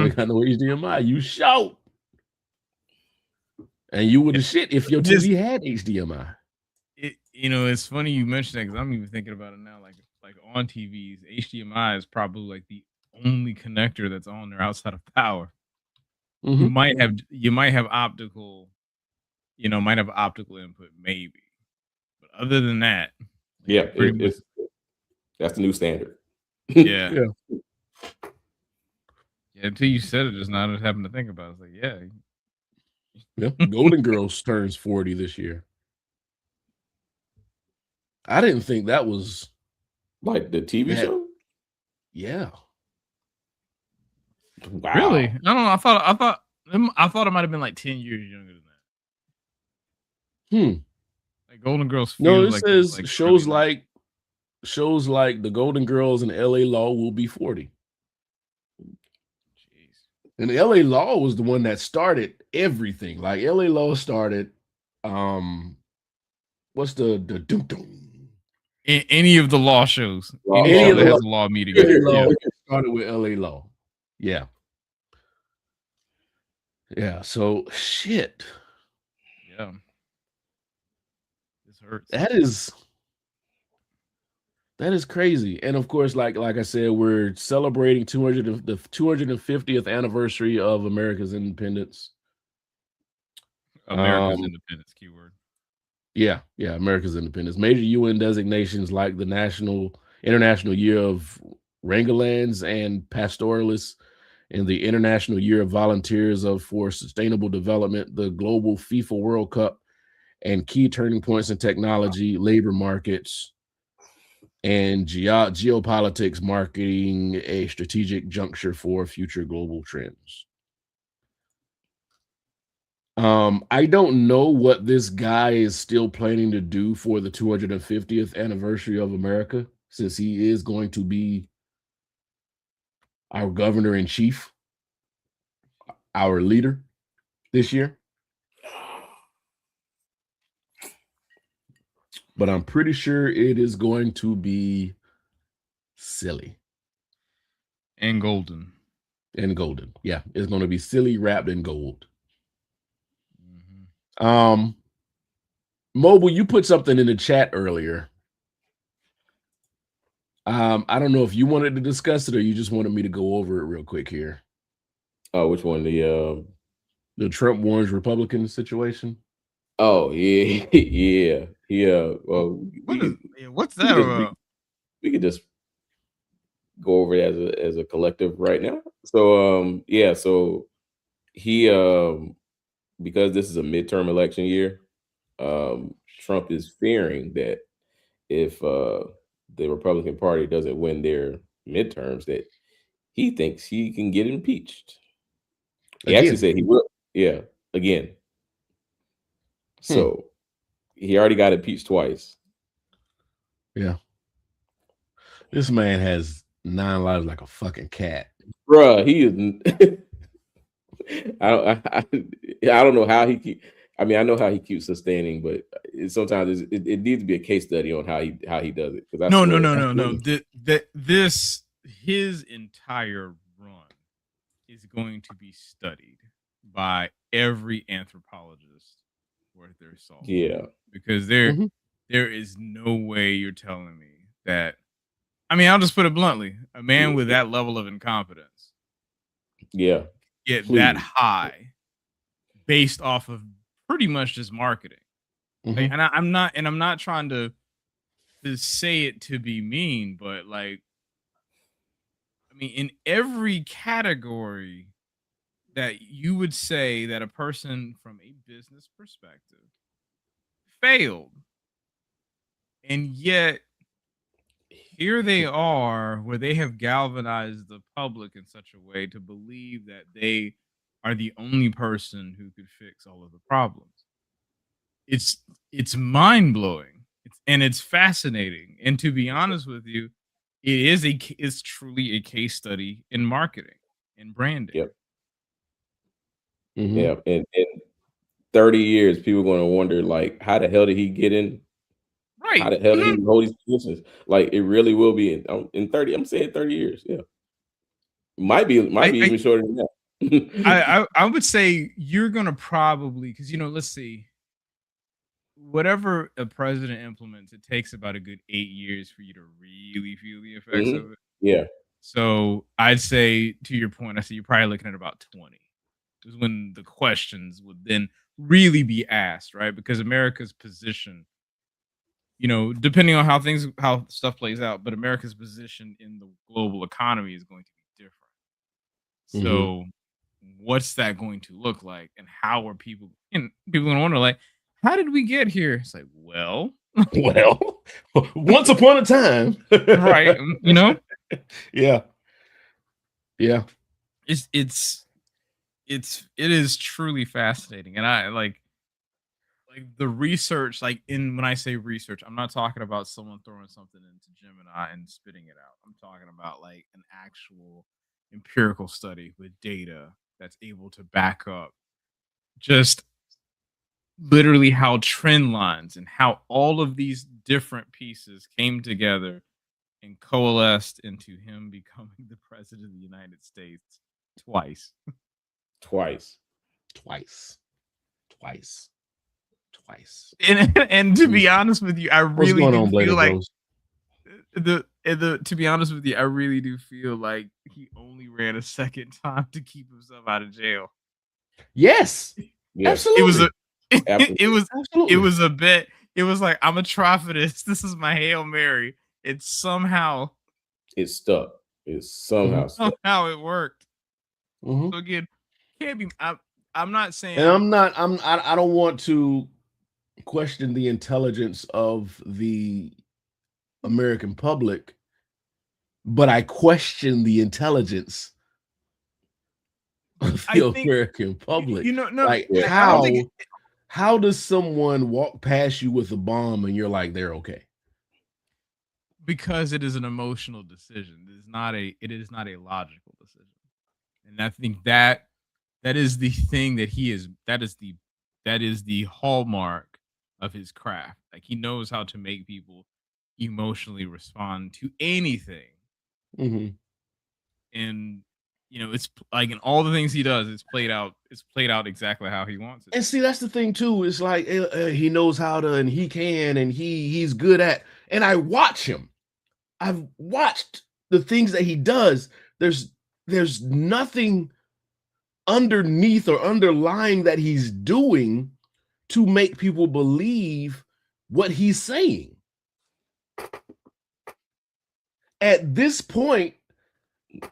ain't got no HDMI, you shout. And you would have shit if your TV had HDMI. It's funny you mentioned that because I'm even thinking about it now. Like on TVs, HDMI is probably like the only connector that's on there outside of power. You might have optical, might have optical input, maybe. But other than that, that's the new standard. Yeah. Until you said it just now, I just happened to think about it. It's like, yeah. Golden Girls turns 40 this year. I didn't think that was like the TV show. Yeah. Wow. Really? I don't know. I thought it might have been like 10 years younger than that. Like Golden Girls. No, it says shows like the Golden Girls and LA Law will be 40. And LA Law was the one that started everything. Like LA Law started, what's the doom? Any of the law shows. Any show that has a law meeting. Started with LA Law. Yeah. Yeah. So shit. Yeah. This hurts. That is crazy. And of course, like I said, we're celebrating the 250th anniversary of America's independence. America's independence, keyword. Yeah, America's independence. Major UN designations like the International Year of Rangelands and Pastoralists, and the International Year of Volunteers for Sustainable Development, the Global FIFA World Cup, and key turning points in technology, labor markets, and geopolitics, marketing a strategic juncture for future global trends. I don't know what this guy is still planning to do for the 250th anniversary of America, since he is going to be our governor in chief, our leader this year. But I'm pretty sure it is going to be silly and golden. And golden. Yeah, it's going to be silly wrapped in gold. Mm-hmm. Mobile, you put something in the chat earlier. I don't know if you wanted to discuss it or you just wanted me to go over it real quick here. Oh, which one? The Trump warns Republican situation. Oh yeah, yeah. Well, what's that about? We could just go over it as a collective right now. So yeah, so he because this is a midterm election year, Trump is fearing that if the Republican Party doesn't win their midterms, that he thinks he can get impeached. He actually said he will. Yeah, again. So he already got impeached twice. Yeah. This man has 9 lives like a fucking cat. Bruh, he is. I don't know how he keep. I mean, I know how he keeps sustaining, but sometimes it needs to be a case study on how he does it. No. This his entire run is going to be studied by every anthropologist worth their salt. Yeah, because there is no way you're telling me that. I mean, I'll just put it bluntly: a man with that level of incompetence, get that high based off of pretty much just marketing. Like, and I'm not trying to say it to be mean, but like, I mean, in every category that you would say that a person from a business perspective failed, and yet here they are where they have galvanized the public in such a way to believe that they are the only person who could fix all of the problems. It's mind-blowing. It's fascinating. And to be honest with you, it's truly a case study in marketing and branding. Yep. Yeah, and 30 years, people are going to wonder, like, how the hell did he get in? Right. How the hell did he hold these positions? Like, it really will be in 30. I'm saying 30 years. Yeah, might be even shorter than that. I would say you're going to probably, because let's see. Whatever a president implements, it takes about a good 8 years for you to really feel the effects of it. Yeah. So I'd say, to your point, I say you're probably looking at about 20. Is when the questions would then really be asked, right? Because America's position, depending on how stuff plays out, but America's position in the global economy is going to be different. So what's that going to look like? And how are people going to wonder, like, how did we get here? It's like, well, once upon a time. Right. Yeah. It is truly fascinating. And I like the research, when I say research, I'm not talking about someone throwing something into Gemini and spitting it out. I'm talking about like an actual empirical study with data that's able to back up just literally how trend lines and how all of these different pieces came together and coalesced into him becoming the president of the United States twice. And to be honest with you, I really do feel like to be honest with you, I really do feel like he only ran a second time to keep himself out of jail. Yes. Absolutely. It was a bit. It was like, I'm gonna try for this. This is my Hail Mary. It stuck. Somehow it worked. So again, can't be. I'm not saying. And I don't want to question the intelligence of the American public, but I question the intelligence of the American public. Like how does someone walk past you with a bomb and you're like, they're okay? Because it is an emotional decision. It is not a logical decision. And I think that is the thing that that is the hallmark of his craft. Like, he knows how to make people emotionally respond to anything. Mm-hmm. And it's like in all the things he does, it's played out exactly how he wants it. And see, that's the thing too. It's like he knows how to, and he can, and he's good at. And I watch him. I've watched the things that he does. There's nothing underneath or underlying that he's doing to make people believe what he's saying. At this point,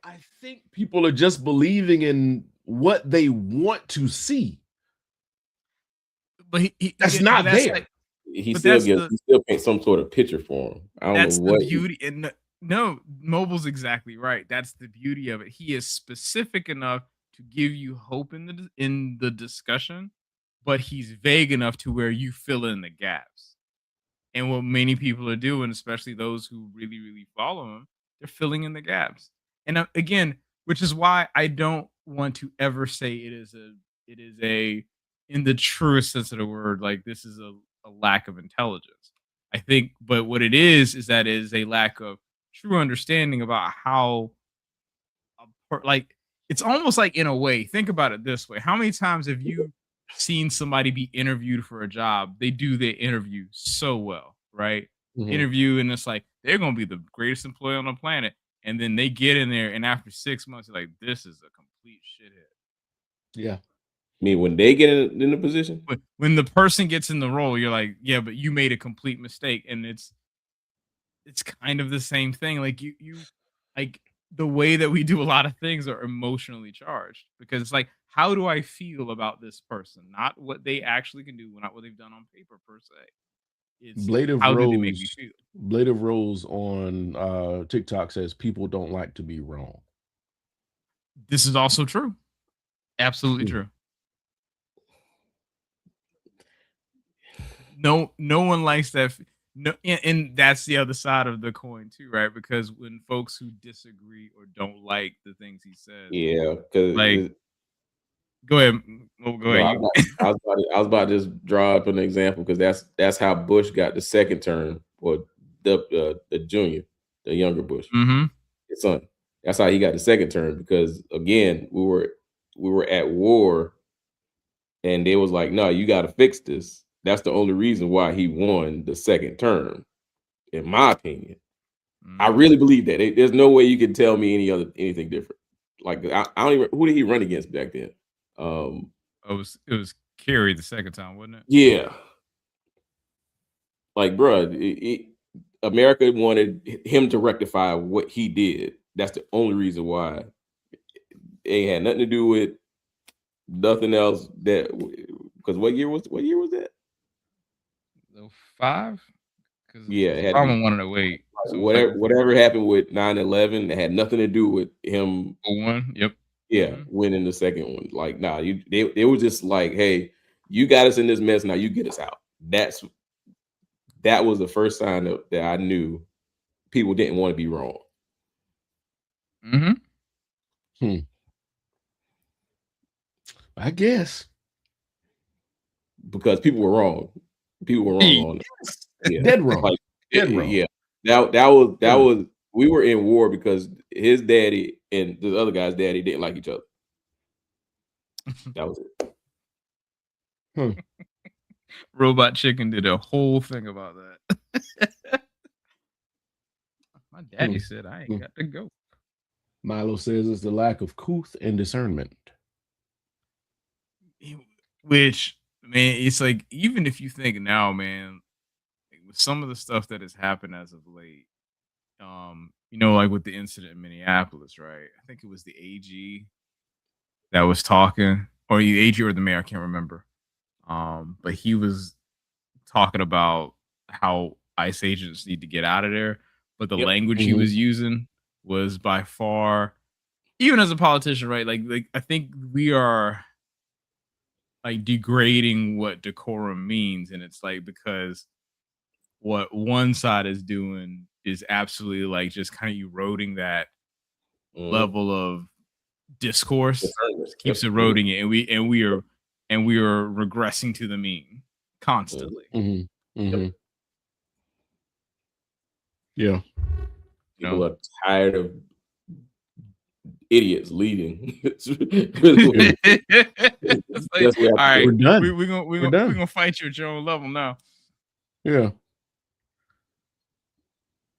I think people are just believing in what they want to see. But that's not there. Like, he still paints some sort of picture for him. I don't know what the beauty. And no, Mobile's exactly right. That's the beauty of it. He is specific enough to give you hope in the discussion, but he's vague enough to where you fill in the gaps. And what many people are doing, especially those who really, really follow him, they're filling in the gaps. And again, which is why I don't want to ever say it is a in the truest sense of the word, like this is a lack of intelligence. I think, but what it is that it is a lack of true understanding about how, like, it's almost like, in a way, think about it this way. How many times have you seen somebody be interviewed for a job? They do their interview so well, right? Mm-hmm. Interview, and it's like, they're going to be the greatest employee on the planet. And then they get in there, and after 6 months, they're like, this is a complete shithead. Yeah. I mean, when they get in the position? When the person gets in the role, you're like, yeah, but you made a complete mistake. And it's kind of the same thing. Like, you like, the way that we do a lot of things are emotionally charged, because it's like, how do I feel about this person? Not what they actually can do, not what they've done on paper per se. It's how do they make me feel? Blade of Rose on TikTok says people don't like to be wrong. This is also true. Absolutely true. No one likes that. No, and that's the other side of the coin too, right? Because when folks who disagree or don't like the things he says, yeah, because like, go ahead. Well, go ahead. I was about to just draw up an example, because that's how Bush got the second term, or the junior, the younger Bush, his son. That's how he got the second term, because again, we were at war, and they was like, no, you got to fix this. That's the only reason why he won the second term, in my opinion. I really believe that. There's no way you can tell me anything different. Like, I don't even, who did he run against back then? It was Kerry the second time, wasn't it? Yeah. Like, bro, America wanted him to rectify what he did. That's the only reason why. It had nothing to do with nothing else. That, because what year was that? 05? Yeah, it had Obama wanted to wait. So whatever happened with 9/11, it had nothing to do with him. 01, yep. Yeah, winning the second one. Like, nah, they were just like, hey, you got us in this mess, now you get us out. That was the first sign that I knew people didn't want to be wrong. I guess. Because people were wrong. People were wrong on it. Yeah. Dead wrong. Like, dead wrong. Yeah. That was we were in war because his daddy and the other guy's daddy didn't like each other. That was it. Robot Chicken did a whole thing about that. My daddy said I ain't got to go. Milo says it's the lack of couth and discernment. Which, man, it's like, even if you think now, man, with some of the stuff that has happened as of late, like with the incident in Minneapolis, right? I think it was the AG that was talking, or the AG or the mayor, I can't remember. But he was talking about how ICE agents need to get out of there, but the Yep. language he was using was by far, even as a politician, right? Like I think we are like degrading what decorum means, and it's like because what one side is doing is absolutely like just kind of eroding that level of discourse. Just keeps eroding it, and we are regressing to the mean constantly. Yeah. People are tired of idiots leading. Really like, all right, we're done. We're gonna fight you at your own level now. Yeah.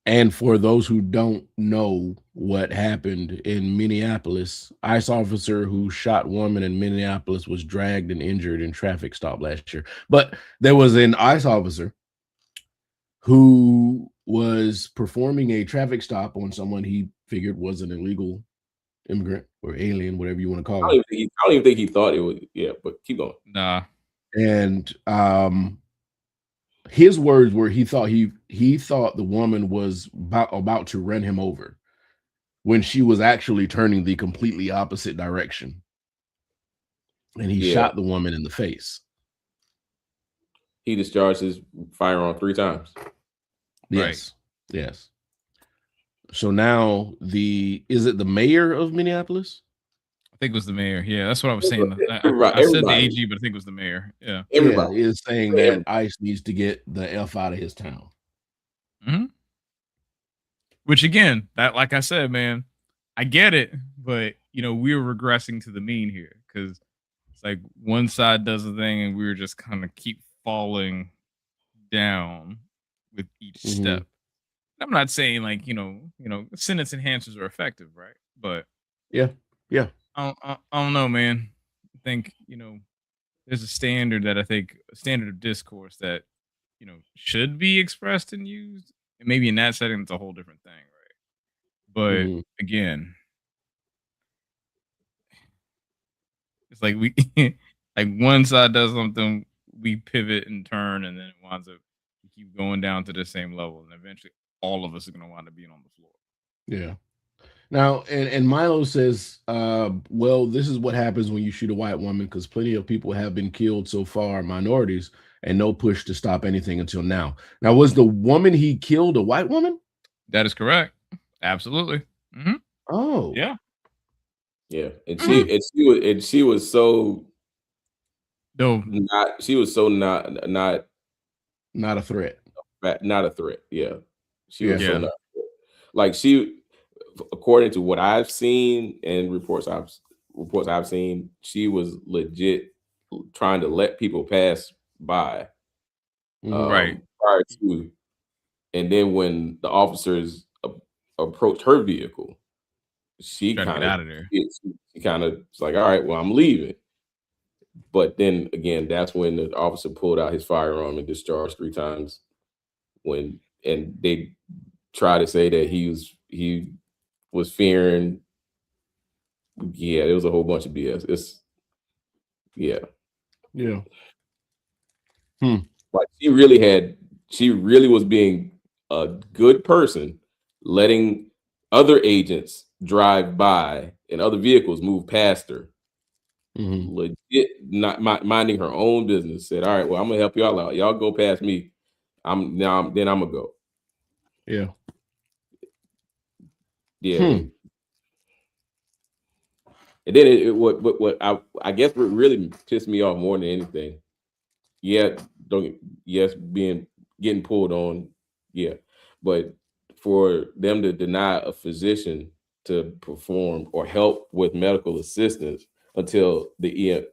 And for those who don't know what happened in Minneapolis, ICE officer who shot woman in Minneapolis was dragged and injured in traffic stop last year. But there was an ICE officer who was performing a traffic stop on someone he figured was an illegal immigrant or alien, whatever you want to call it. I don't even think he thought it was. Yeah, but keep going. Nah. And his words were he thought the woman was about to run him over when she was actually turning the completely opposite direction. And he shot the woman in the face. He discharged his firearm 3 times. Yes. Right. Yes. So now is it the mayor of Minneapolis? I think it was the mayor. Yeah, that's what I was saying. I said the AG, but I think it was the mayor. Yeah. Everybody is saying that ICE needs to get the F out of his town. Mm-hmm. Which again, that like I said, man, I get it, but we're regressing to the mean here because it's like one side does a thing and we're just kind of keep falling down with each step. I'm not saying like sentence enhancers are effective, right? But yeah, I don't know, man. I think there's a standard of discourse that should be expressed and used, and maybe in that setting it's a whole different thing, right? But again, it's like we like one side does something, we pivot and turn, and then it winds up we keep going down to the same level, and eventually all of us are going to wind up being on the floor. Yeah. Now, and Milo says, well, this is what happens when you shoot a white woman, because plenty of people have been killed so far, minorities, and no push to stop anything until now. Now, was the woman he killed a white woman? That is correct. Absolutely. Mm-hmm. Oh. Yeah. Yeah. And she was so not a threat. Not a threat. Yeah. She was so not like according to what I've seen and reports I've seen, she was legit trying to let people pass by. Right. Prior to, and then when the officers approached her vehicle, she kind of get out of there. She kind of was like, all right, well, I'm leaving. But then again, that's when the officer pulled out his firearm and discharged 3 times. And they try to say that he was fearing. Yeah, there was a whole bunch of BS. Like she really was being a good person, letting other agents drive by and other vehicles move past her. Legit, not minding her own business. Said, all right, well, I'm gonna help y'all out. Y'all go past me. I'm gonna go. Yeah. And then what I guess what really pissed me off more than anything. Getting pulled on, but for them to deny a physician to perform or help with medical assistance until the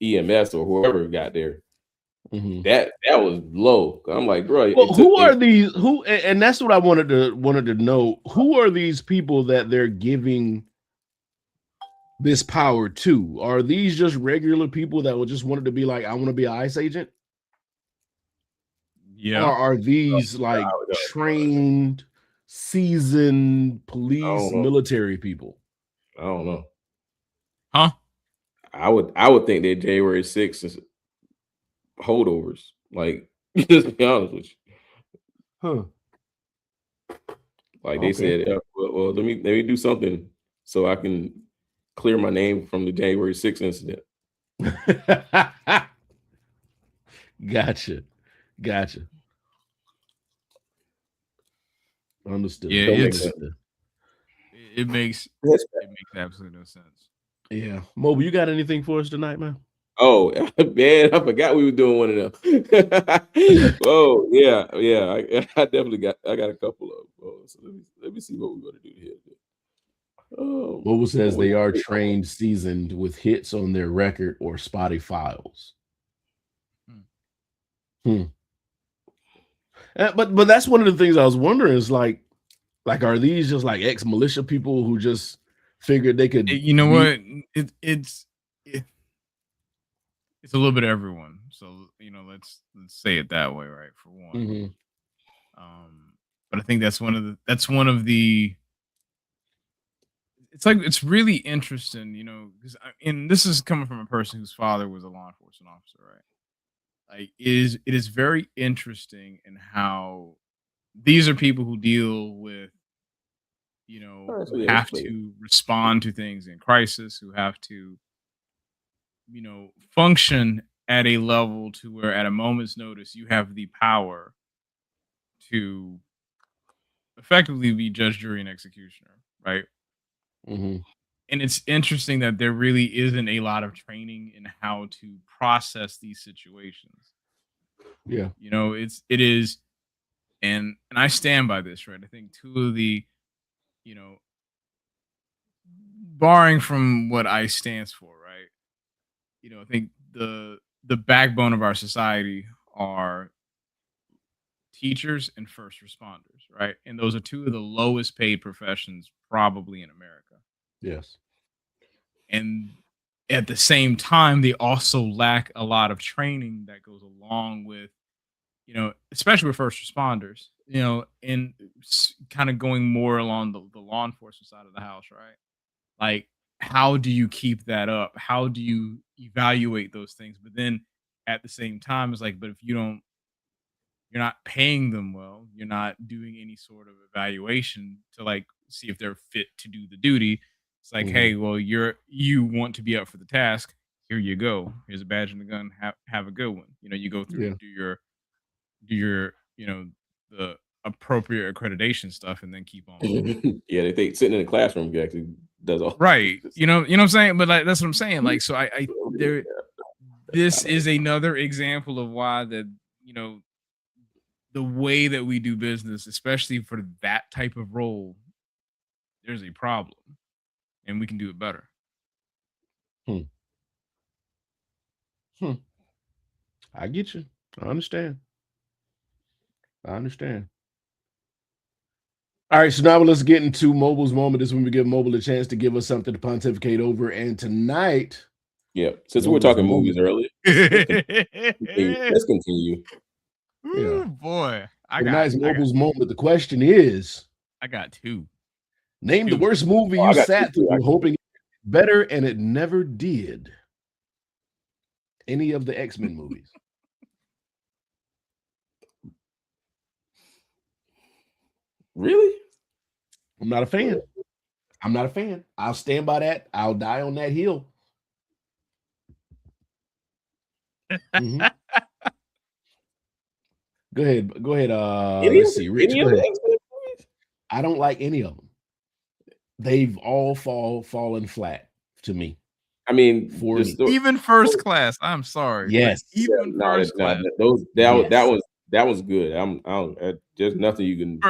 EMS or whoever got there. That was low. I'm like, bro. Well, who are these? And that's what I wanted to know. Who are these people that they're giving this power to? Are these just regular people that would just wanted to be like, I want to be an ICE agent? Yeah. Or are these like trained, seasoned police, military people? I don't know. Huh? I would think that January 6th is holdovers. Like, just to be honest with you. Huh. Like they said, well, let me do something so I can clear my name from the January 6th incident. Gotcha. Understood. Yeah, it makes absolutely no sense. Yeah. Mobile, you got anything for us tonight, man? Oh man, I forgot we were doing one of them. Oh yeah. I definitely got a couple of. So let me see what we're gonna do here. Mobile says they are trained, seasoned with hits on their record or spotty files. But that's one of the things I was wondering is like are these just like ex-militia people who just figured they could? You know what? It's a little bit of everyone. So let's say it that way, right? For one, but I think that's one of the. It's really interesting, because and this is coming from a person whose father was a law enforcement officer, right? Like it is very interesting in how these are people who deal with, who have to respond to things in crisis, who have to, function at a level to where at a moment's notice you have the power to effectively be judge, jury, and executioner, right? And it's interesting that there really isn't a lot of training in how to process these situations. Yeah. It is, and I stand by this, right? I think two of the, barring from what ICE stands for, right? I think the backbone of our society are teachers and first responders, right? And those are two of the lowest paid professions probably in America. Yes. And at the same time, they also lack a lot of training that goes along with, especially with first responders, and kind of going more along the law enforcement side of the house, right? Like, how do you keep that up? How do you evaluate those things? But then at the same time, it's like, but if you're not paying them well, you're not doing any sort of evaluation to like see if they're fit to do the duty. It's like, hey, well, you want to be up for the task. Here you go. Here's a badge and a gun. Have a good one. You go through, do your, the appropriate accreditation stuff, and then keep on. Yeah, they think sitting in the classroom actually does all right. You know what I'm saying? But like that's what I'm saying. Like, so I there. This is another example of why the way that we do business, especially for that type of role, there's a problem, and we can do it better. I get you. I understand. All right, so now let's get into Mobile's moment. This is when we give Mobile a chance to give us something to pontificate over. And tonight, since we were talking movies earlier, let's continue. Ooh, boy. Tonight's Mobile's moment. The question is, I got two. Name the worst movie you sat through hoping it better and it never did. Any of the X-Men movies. Really? I'm not a fan. I'll stand by that. I'll die on that hill. Go ahead. Let's see. Rich, go ahead. I don't like any of them. They've all fallen flat to me. I mean, even First Class. I'm sorry. Yes. Even First Class. That was good. There's nothing you can.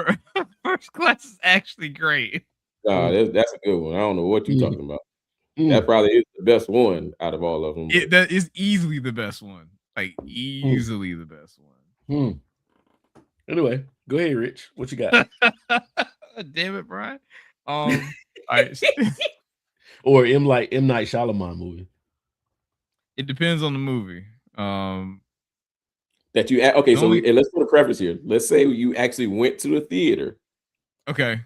First Class is actually great. That's a good one. I don't know what you're talking about. That probably is the best one out of all of them. That is easily the best one. Like easily the best one. Anyway, go ahead, Rich. What you got? Damn it, Brian. All right. Or M. Night Shyamalan movie. It depends on the movie. That you okay? So let's put a preface here. Let's say you actually went to the theater. Okay.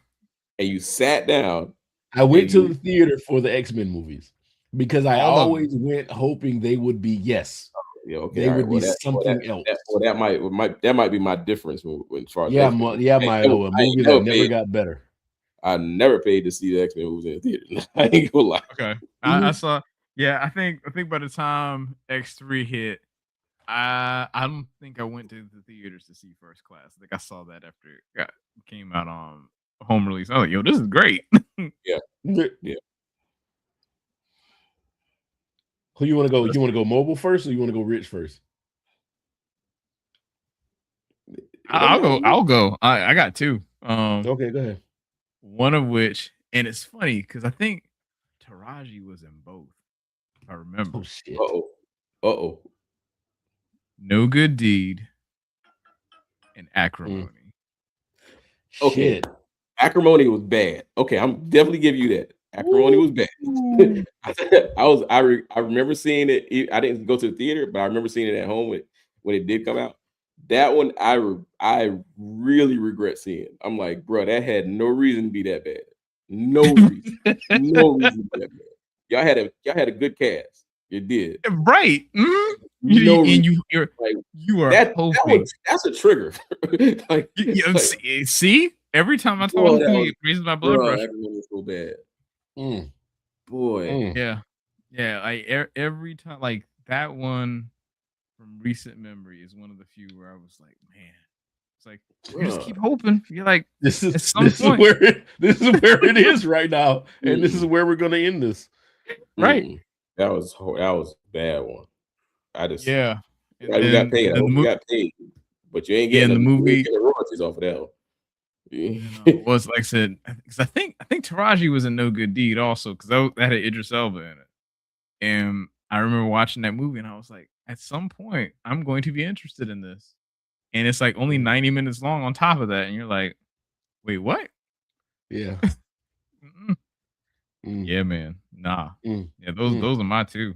And you sat down. I went to the theater for the X-Men movies because I always went hoping they would be yes. Yeah, okay, They all right. would be something else. That might be my difference as far as Yeah, X-Men. Milo, a movie that never got better. I never paid to see the X-Men movies in the theater. I ain't gonna lie. Okay, I saw. Yeah, I think by the time X3 hit, I don't think I went to the theaters to see First Class. I think I saw that after it came out on home release. I was like, yo, this is great. Yeah. Who you want to go? You want to go mobile first, or you want to go rich first? I'll go. I got two. Okay, go ahead. One of which, and it's funny because I think Taraji was in both. If I remember. Oh shit. Uh-oh. No Good Deed and Acrimony. Okay. Shit. Acrimony was bad. Okay, I'm definitely give you that. Acrimony was bad. I remember seeing it. I didn't go to the theater, but I remember seeing it at home when it did come out. That one I really regret seeing. I'm like, bro, that had no reason to be that bad. No reason. No reason to be that bad. Y'all had a good cast. You did. Right. Mm-hmm. You are hoping. That's a trigger. See, every time I talk to you, it raises my blood pressure. Everyone was so bad. Boy. Yeah. Like every time, like that one from recent memory is one of the few where I was like, man, it's like you just keep hoping. You're like, this is where it is right now, and this is where we're gonna end this. Right. That was a bad one. We got paid. We got paid, but you ain't getting the movie. The royalties off of that one. It was like I said, because I think Taraji was in No Good Deed also, because that had Idris Elba in it, and I remember watching that movie and I was like, at some point I'm going to be interested in this, and it's like only 90 minutes long on top of that, and you're like, wait, what? Yeah. Yeah, man. Nah. Yeah, those are my two.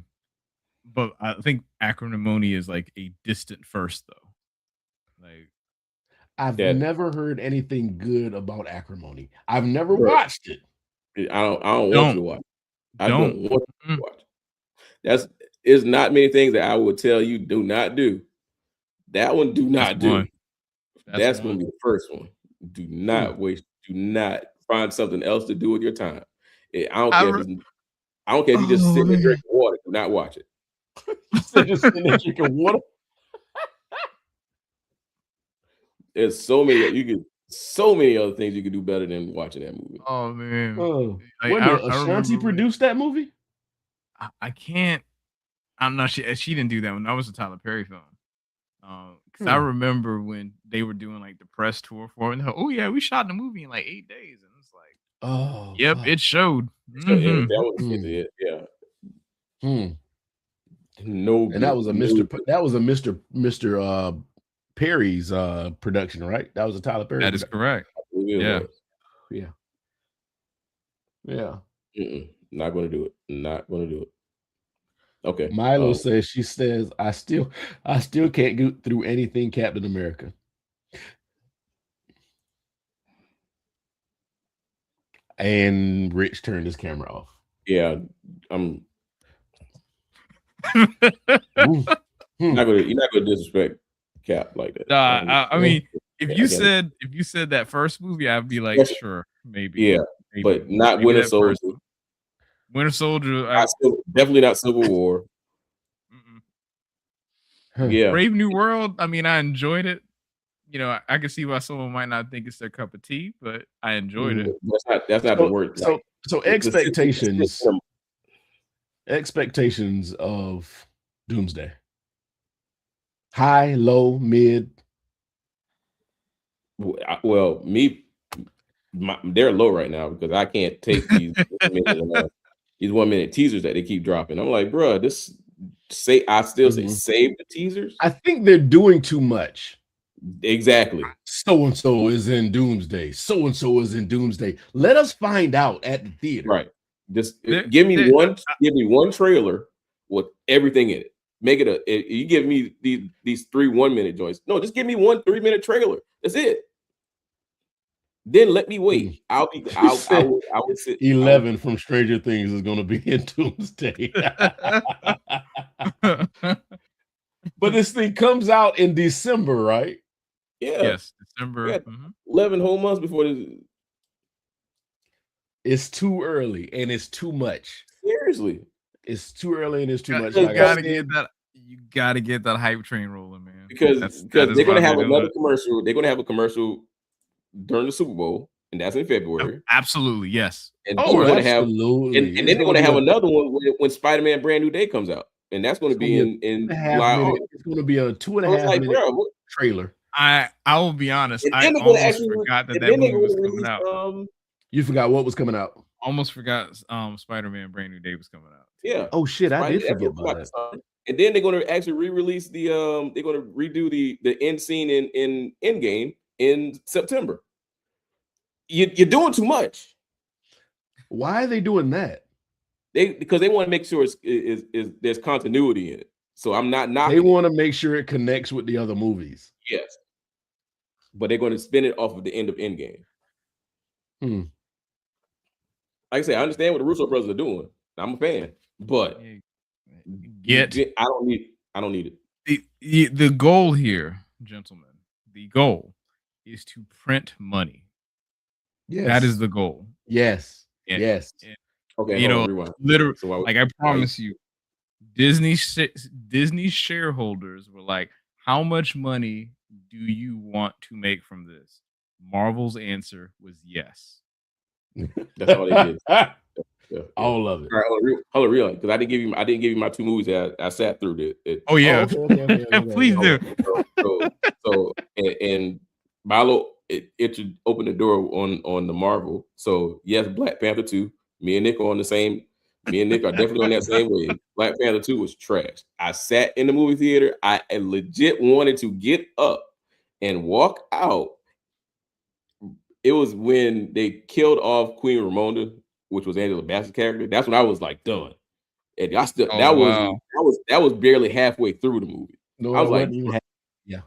But I think Acrimony is like a distant first, though. Like, I've never heard anything good about Acrimony. I've never watched it. I don't want you to watch. I don't want you to watch. There's not many things that I would tell you do not do. That one do not do. That's going to be the first one. Do not waste. Do not find something else to do with your time. I don't care if you just sit there drinking water. Do not watch it. Just sitting there drinking water. There's so many other things you could do better than watching that movie. Oh man! Ashanti produced that movie. I can't. I'm not. She didn't do that one. That was a Tyler Perry film. Because I remember when they were doing like the press tour for it. And oh yeah, we shot the movie in like 8 days, and it's like, oh yep, it showed. That was it. Yeah. No, and that was a Mr. Perry's production, right? That was a Tyler Perry. That is correct. Yeah. Not going to do it. Not going to do it. Okay. Milo says, I still can't get through anything Captain America. And Rich turned his camera off. Yeah, I'm you're not gonna disrespect Cap like that. I mean, if you said that first movie, I'd be like, sure, maybe. Yeah, maybe. But not Winter Soldier. Winter Soldier. Definitely not Civil War. Yeah, Brave New World. I mean, I enjoyed it. You know, I can see why someone might not think it's their cup of tea, but I enjoyed it. That's not the word. So expectations of Doomsday. High, low, mid. Well, they're low right now because I can't take these 1 minute teasers that they keep dropping. I'm like, bro, say save the teasers. I think they're doing too much. Exactly. So and so is in Doomsday. So and so is in Doomsday. Let us find out at the theater. Right. Just give me one trailer with everything in it. Make it you give me these 3 1 minute joints. No, just give me 1 3 minute trailer. That's it. Then let me wait. I would sit. 11 from Stranger Things is going to be in Doomsday. But this thing comes out in December, right? Yeah. Yes, December. Yeah. 11 whole months before this. It's too early and it's too much. Seriously. It's too early and it's too much. You Like gotta get that hype train rolling, man. Because they're gonna have another commercial. They're gonna have a commercial during the Super Bowl, and that's in February. Absolutely, yes. And then they're gonna have, and then they're gonna have another one when Spider-Man Brand New Day comes out, and that's gonna be in July. It's gonna be a 2.5 minute trailer. I will be honest. I almost forgot that movie was coming out. You forgot what was coming out. Almost forgot Spider-Man Brand New Day was coming out. Yeah. Oh shit, I did forget about that. And then they're gonna actually re-release the they're gonna redo the end scene in Endgame in September. You're doing too much. Why are they doing that? Because they want to make sure is there's continuity in it. So I'm not knocking. They want to make sure it connects with the other movies. Yes. But they're going to spin it off of the end of Endgame. Like I say, I understand what the Russo brothers are doing. I'm a fan, but I don't need it. The goal here, gentlemen, the goal is to print money. Yes. That is the goal. Yes. And, yes. And, okay. Literally, like I promise you, Disney shareholders were like, "How much money do you want to make from this?" Marvel's answer was yes. That's all they did. Yeah. All of it. All right, hold on, real, because I didn't give you my two movies that I sat through. Oh yeah, please do. So and Milo, it should open the door on the Marvel. So yes, Black Panther 2. Me and Nick are definitely on that same wave. Black Panther 2 was trash. I sat in the movie theater. I legit wanted to get up and walk out. It was when they killed off Queen Ramonda, which was Angela Bassett's character. That's when I was like done. And I still that was barely halfway through the movie. No, I was like, yeah.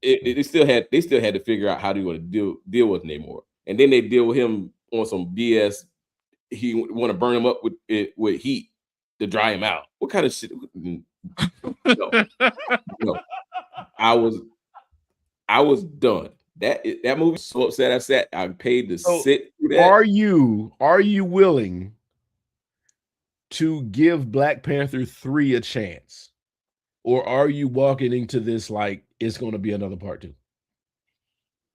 They still had to figure out how do you want to deal with Namor, and then they deal with him on some BS. He want to burn him up with heat to dry him out. What kind of shit? No. I was done. That movie so upset. I paid to sit through that. Are you willing to give Black Panther 3 a chance, or are you walking into this like it's going to be another part 2?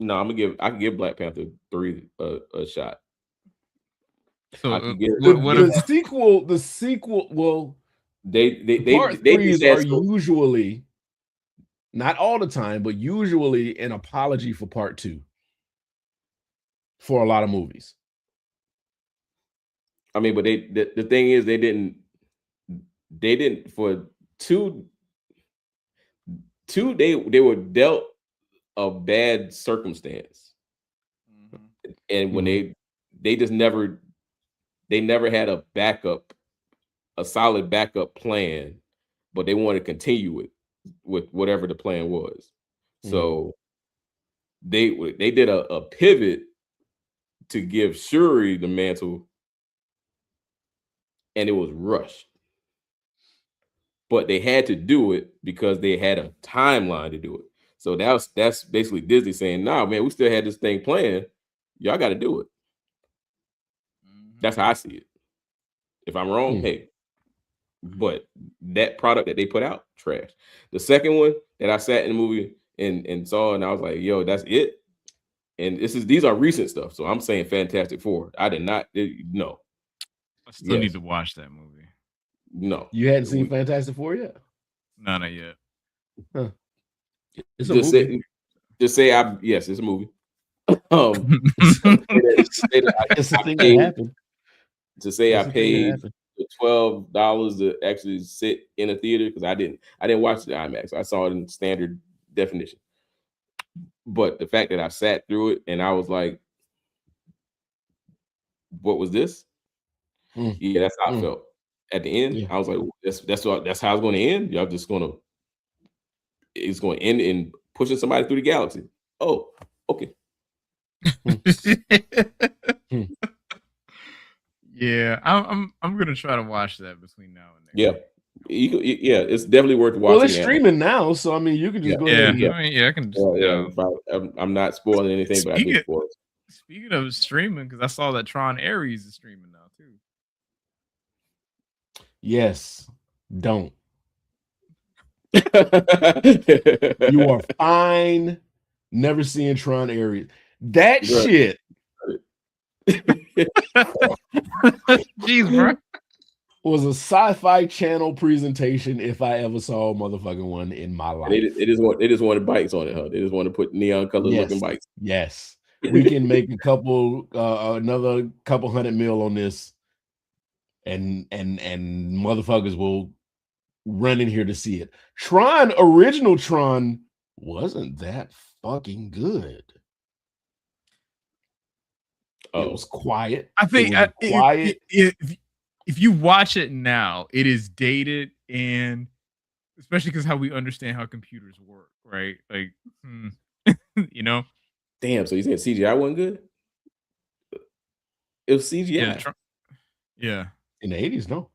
No, I can give Black Panther 3 a shot. So the sequel. Well, part 3s are usually, not all the time, but usually an apology for part 2 for a lot of movies. I mean, but the thing is, they didn't for two. They were dealt a bad circumstance, and when they just never had a solid backup plan, but they want to continue it with whatever the plan was. So they did a pivot to give Shuri the mantle, and it was rushed. But they had to do it because they had a timeline to do it. So that's basically Disney saying, "Nah, man, we still had this thing planned. Y'all got to do it." That's how I see it. If I'm wrong, hey. But that product that they put out, trash. The second one that I sat in the movie and saw, and I was like, "Yo, that's it." And these are recent stuff, so I'm saying Fantastic Four. I did not. No. I still need to watch that movie. No, you hadn't seen Fantastic Four yet? No, not yet. Huh. It's a movie. Just say yes, it's a movie. To say I paid $12 to actually sit in a theater, because I didn't watch the IMAX. I saw it in standard definition. But the fact that I sat through it and I was like, "What was this?" Yeah, that's how I felt. At the end, I was like, that's how it's going to end. Y'all just it's going to end in pushing somebody through the galaxy. Oh, okay. Yeah, I'm gonna try to watch that between now and then. Yeah, Yeah, it's definitely worth watching. Well, it's streaming now, so I mean, you can just go ahead. I mean, I can just. I'm not spoiling anything, but I did spoil it. Speaking of streaming, because I saw that Tron Ares is streaming now too. Yes, don't. You are fine. Never seeing Tron Ares. That shit. Jeez, bro. Was a Sci-Fi Channel presentation if I ever saw a motherfucking one in my life. They just wanted bikes on it, huh? They just want to put neon colored looking bikes. Yes. We can make another couple $100 million on this, and motherfuckers will run in here to see it. Original Tron wasn't that fucking good. It was quiet. I think quiet. If you watch it now, it is dated, and especially because how we understand how computers work, right? Like, you know. Damn. So you saying CGI wasn't good? It was CGI. Yeah. In the 80s, no.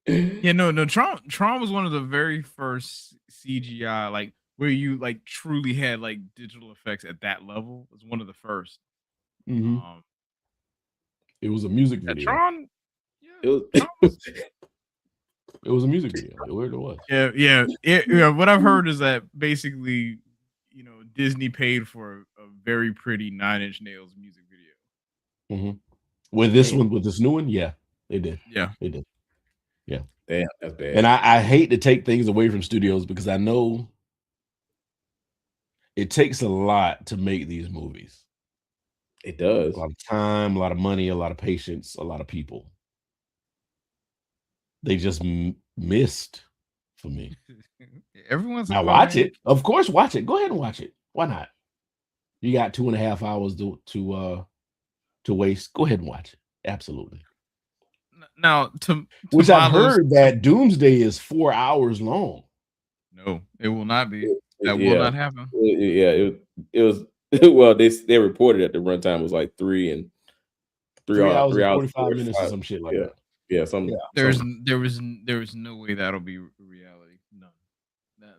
Yeah, no. Tron was one of the very first CGI, like where you like truly had like digital effects at that level. It was one of the first. Mm-hmm. It was a music video. Tron. It was a music video. It was. Yeah. What I've heard is that basically, Disney paid for a very pretty 9 Inch Nails music video. Mm-hmm. With this new one, yeah, they did. Yeah, they did. Yeah. Damn, that's bad. And I hate to take things away from studios because I know it takes a lot to make these movies. It does. A lot of time, a lot of money, a lot of patience, a lot of people. They just missed for me. Everyone's now watch it. Of course, watch it. Go ahead and watch it. Why not? You got 2.5 hours to waste. Go ahead and watch it. Absolutely. Now, which I've heard that Doomsday is 4 hours long. No, it will not be. That will not happen. Yeah, it was. Well, they reported that the runtime was like 3 hours 45 minutes or some shit like that. Yeah, there was no way that'll be reality. None.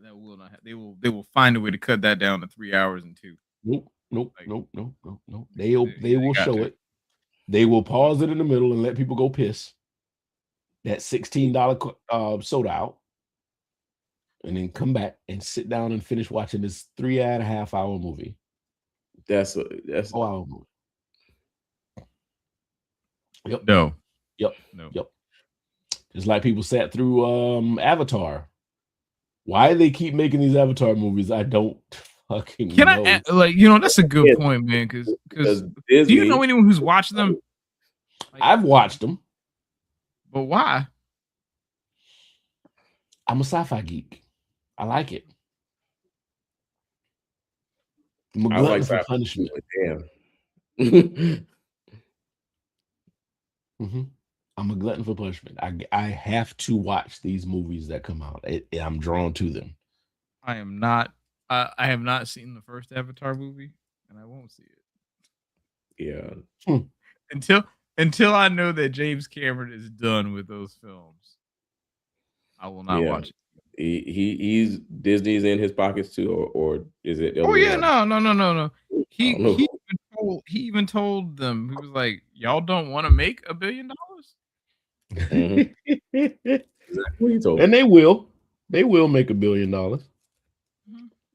That will not. They will find a way to cut that down to 3 hours and 2. Nope. They will show it. They will pause it in the middle and let people go piss that $16 soda out, and then come back and sit down and finish watching this 3.5 hour movie. That's 4 hour movie. Yep. No. Yep. Just like people sat through Avatar. Why they keep making these Avatar movies, I don't fucking know. That's a good point, man. Because do you know anyone who's watched them? I've watched them. But why? I'm a sci-fi geek. I like it. I'm a glutton for punishment. Damn. I'm a glutton for punishment. I have to watch these movies that come out. I'm drawn to them. I am not. I have not seen the first Avatar movie, and I won't see it. Yeah. Until I know that James Cameron is done with those films, I will not watch it. He's Disney's in his pockets too, or is it? Oh yeah, no. He even told them, he was like, "Y'all don't want to make $1 billion?" Mm-hmm. And they will make $1 billion.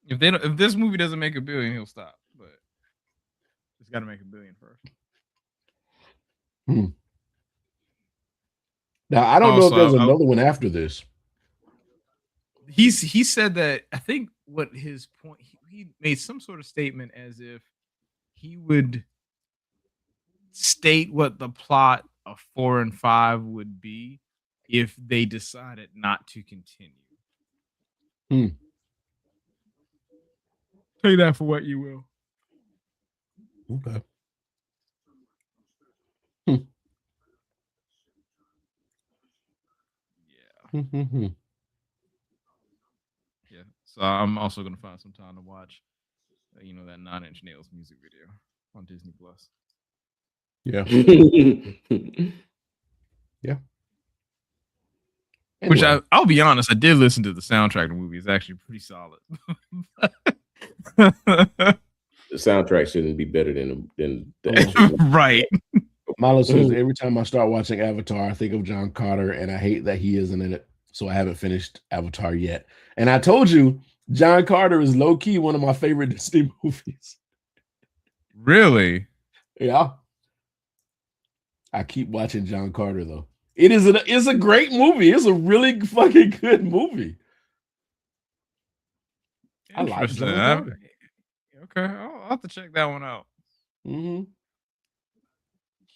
If this movie doesn't make $1 billion, he'll stop. But it's got to make $1 billion first. Now I don't know if there's another one after this. He said that, I think what his point, he made some sort of statement as if he would state what the plot of 4 and 5 would be if they decided not to continue. Take that for what you will. Okay. Yeah. Yeah. So I'm also gonna find some time to watch, that 9 Inch Nails music video on Disney Plus. Yeah. Yeah. Which Anyway. I'll be honest, I did listen to the soundtrack of the movie. It's actually pretty solid. The soundtrack shouldn't be better than the actual right. Milo says every time I start watching Avatar, I think of John Carter, and I hate that he isn't in it. So I haven't finished Avatar yet. And I told you, John Carter is low key one of my favorite Disney movies. Really? Yeah. I keep watching John Carter though. It's a great movie. It's a really fucking good movie. I like John Carter. Okay, I'll have to check that one out. Mm-hmm.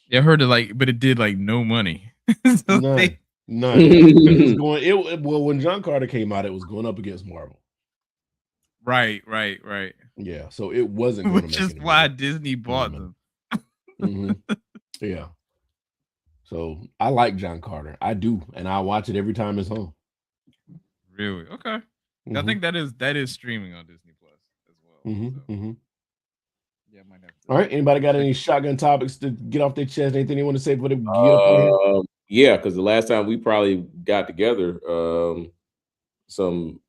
Yeah, I heard it but it did no money. So None. It was well, when John Carter came out, it was going up against Marvel. Right. Yeah, so it wasn't going which is why Disney bought them. Mm-hmm. Yeah. So I like John Carter. I do, and I watch it every time it's home. Really? Okay. I think that is streaming on Disney Plus as well. Yeah, I might have to. All right. Anybody got any shotgun topics to get off their chest? Anything they want to say before they get up out here? Yeah, because the last time we probably got together, some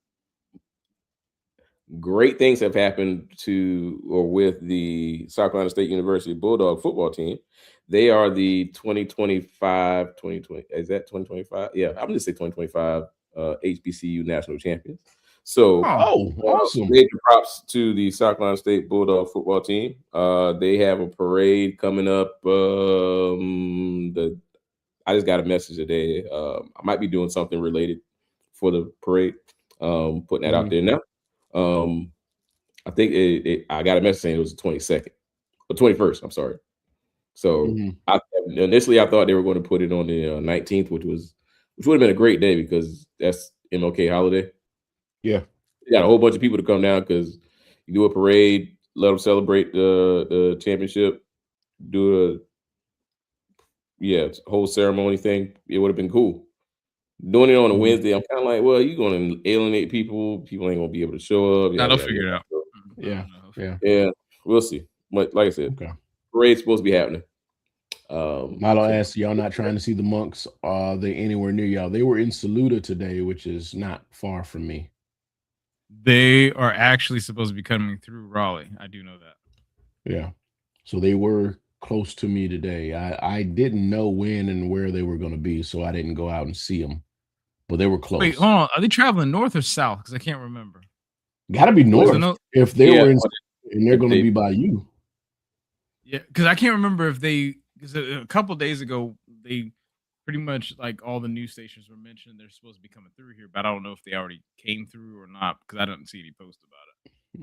great things have happened with the South Carolina State University Bulldog football team. They are the 2025. Is that 2025? Yeah, I'm gonna say 2025 HBCU national champions. So, awesome! Major props to the South Carolina State Bulldog football team. They have a parade coming up. I just got a message today. I might be doing something related for the parade. Putting that out there now. I think I got a message saying it was the 22nd or 21st. I'm sorry. So initially I thought they were going to put it on the 19th, which would have been a great day because that's MLK holiday. Yeah, you got a whole bunch of people to come down because you do a parade, let them celebrate the championship, do a whole ceremony thing. It would have been cool. Doing it on a Wednesday, I'm kind of like, well, you're going to alienate people. People ain't going to be able to show up. They'll figure it out. Yeah. We'll see. But like I said, parade's supposed to be happening. Milo asked, y'all not trying to see the monks? Are they anywhere near y'all? They were in Saluda today, which is not far from me. They are actually supposed to be coming through Raleigh. I do know that. Yeah. So they were close to me today. I didn't know when and where they were going to be, so I didn't go out and see them. But they were close. Wait, hold on. Are they traveling north or south? Because I can't remember. Got to be north. If they were in, and they're going to be by you. Yeah, because I can't remember if because a couple of days ago, they pretty much all the news stations were mentioning they're supposed to be coming through here, but I don't know if they already came through or not because I didn't see any post about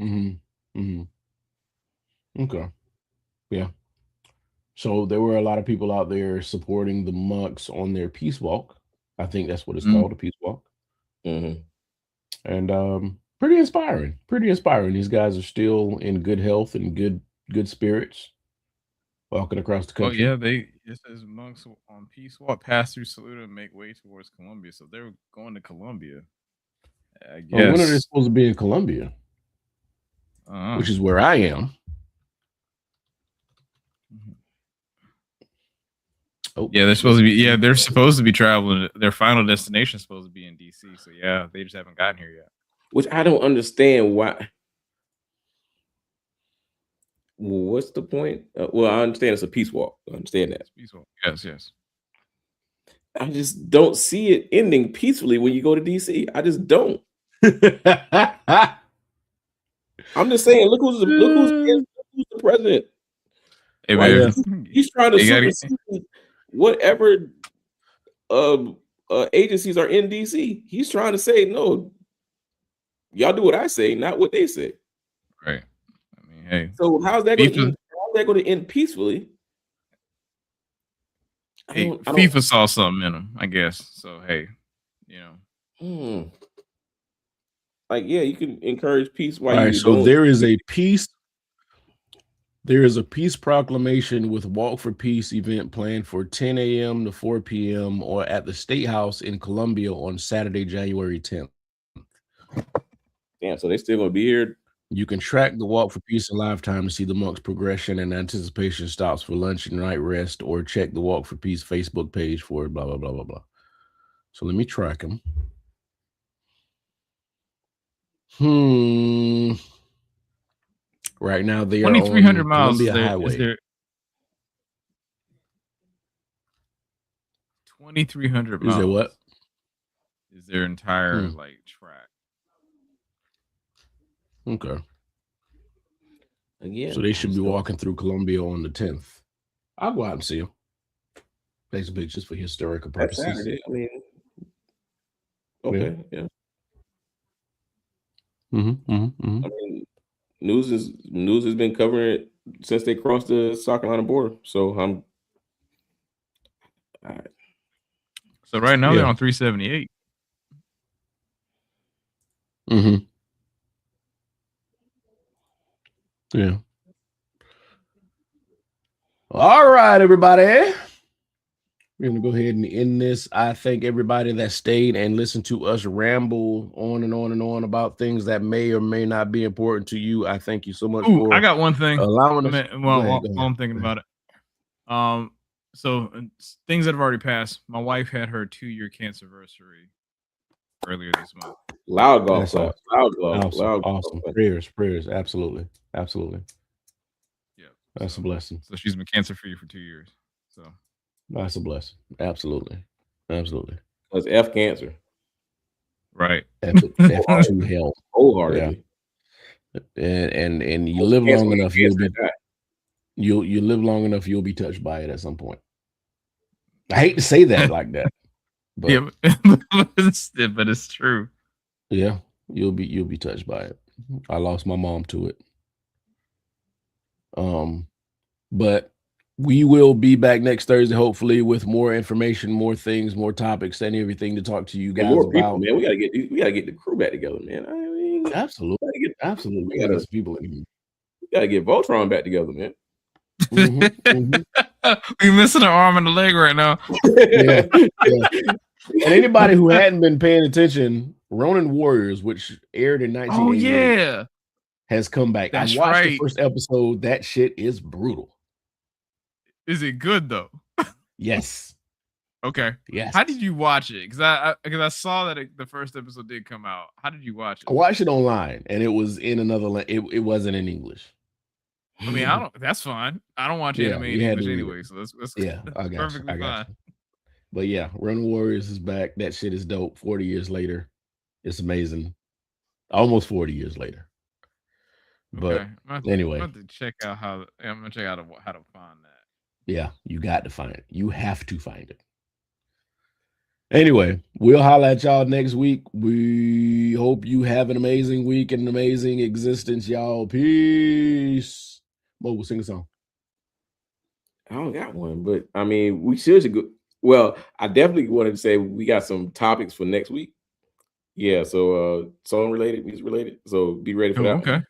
it. Okay. Yeah. So there were a lot of people out there supporting the monks on their peace walk. I think that's what it's called, a peace walk. And pretty inspiring. These guys are still in good health and good spirits, walking across the country. Oh yeah, it says monks on peace walk pass through Saluda and make way towards Columbia. So they're going to Columbia. I guess. When are they supposed to be in Columbia? Which is where I am. Oh, yeah, they're supposed to be. Yeah, they're supposed to be traveling. Their final destination is supposed to be in DC. So yeah, they just haven't gotten here yet. Which I don't understand why. What's the point? Well, I understand it's a peace walk. I understand that. Peace walk. Yes. I just don't see it ending peacefully when you go to DC. I just don't. I'm just saying. Look who's the president. Hey, right? He's trying to supersede whatever agencies are in DC. He's trying to say, no, y'all do what I say, not what they say. Right. I mean, hey. So how's that going to end peacefully? FIFA saw something in him, I guess. So hey, like you can encourage peace while you're so there is a peace. There is a peace proclamation with Walk for Peace event planned for 10 a.m. to 4 p.m. or at the State House in Columbia on Saturday, January 10th. Damn, so they still gonna be here. You can track the Walk for Peace in live time to see the monks' progression and anticipation stops for lunch and night rest, or check the Walk for Peace Facebook page for blah, blah, blah, blah, blah. So let me track them. Right now they are 2,300 on miles. Columbia Highway. Is there 2,300 miles? Is there what? Is their entire like track? Okay. Again, So they should be walking through Columbia on the 10th. I'll go out and see them. Take some pictures for historical purposes. That's Saturday. I mean, okay, yeah. I mean, news has been covering it since they crossed the South Carolina border. So I'm. So right now they're on 378. Yeah. All right, everybody. We're going to go ahead and end this. I thank everybody that stayed and listened to us ramble on and on and on about things that may or may not be important to you. I thank you so much for I got one thing. allowing us. I'm thinking about it. So things that have already passed. My wife had her 2-year cancer anniversary earlier this month. Loud golf clap. Awesome. Prayers. Absolutely. Yeah. That's a blessing. So she's been cancer free for 2 years. So that's a blessing. Absolutely. That's F cancer. Right. F2 hell. Wholeheartedly. Yeah. And you live long enough, you live long enough, you'll be touched by it at some point. I hate to say that like that. But, yeah, but it's true. Yeah, you'll be touched by it. I lost my mom to it. But we will be back next Thursday, hopefully, with more information, more things, more topics, and everything to talk to you guys more about. People, man, we gotta get the crew back together, man. I mean, absolutely. We gotta get people in here. We gotta get Voltron back together, man. We missing an arm and a leg right now. Yeah. And anybody who hadn't been paying attention, Ronin Warriors, which aired in 1988, has come back. That's I watched the first episode. That shit is brutal. Is it good though? Yes. Okay. Yes. How did you watch it? Because I saw that the first episode did come out. How did you watch it? I watched it online, and it was in another. It wasn't in English. I mean, that's fine. I don't watch anime in English anyway, so that's I got perfectly fine. But yeah, Ronin Warriors is back. That shit is dope. 40 years later, it's amazing. Almost 40 years later. But anyway, I'm gonna check out how to find that. Yeah, you got to find it. You have to find it. Anyway, we'll holler at y'all next week. We hope you have an amazing week and an amazing existence, y'all. Peace. Mo, we'll sing a song. I don't got one, but I mean, we should go. Well, I definitely wanted to say we got some topics for next week. Yeah, so song related, music related. So be ready for that. Okay.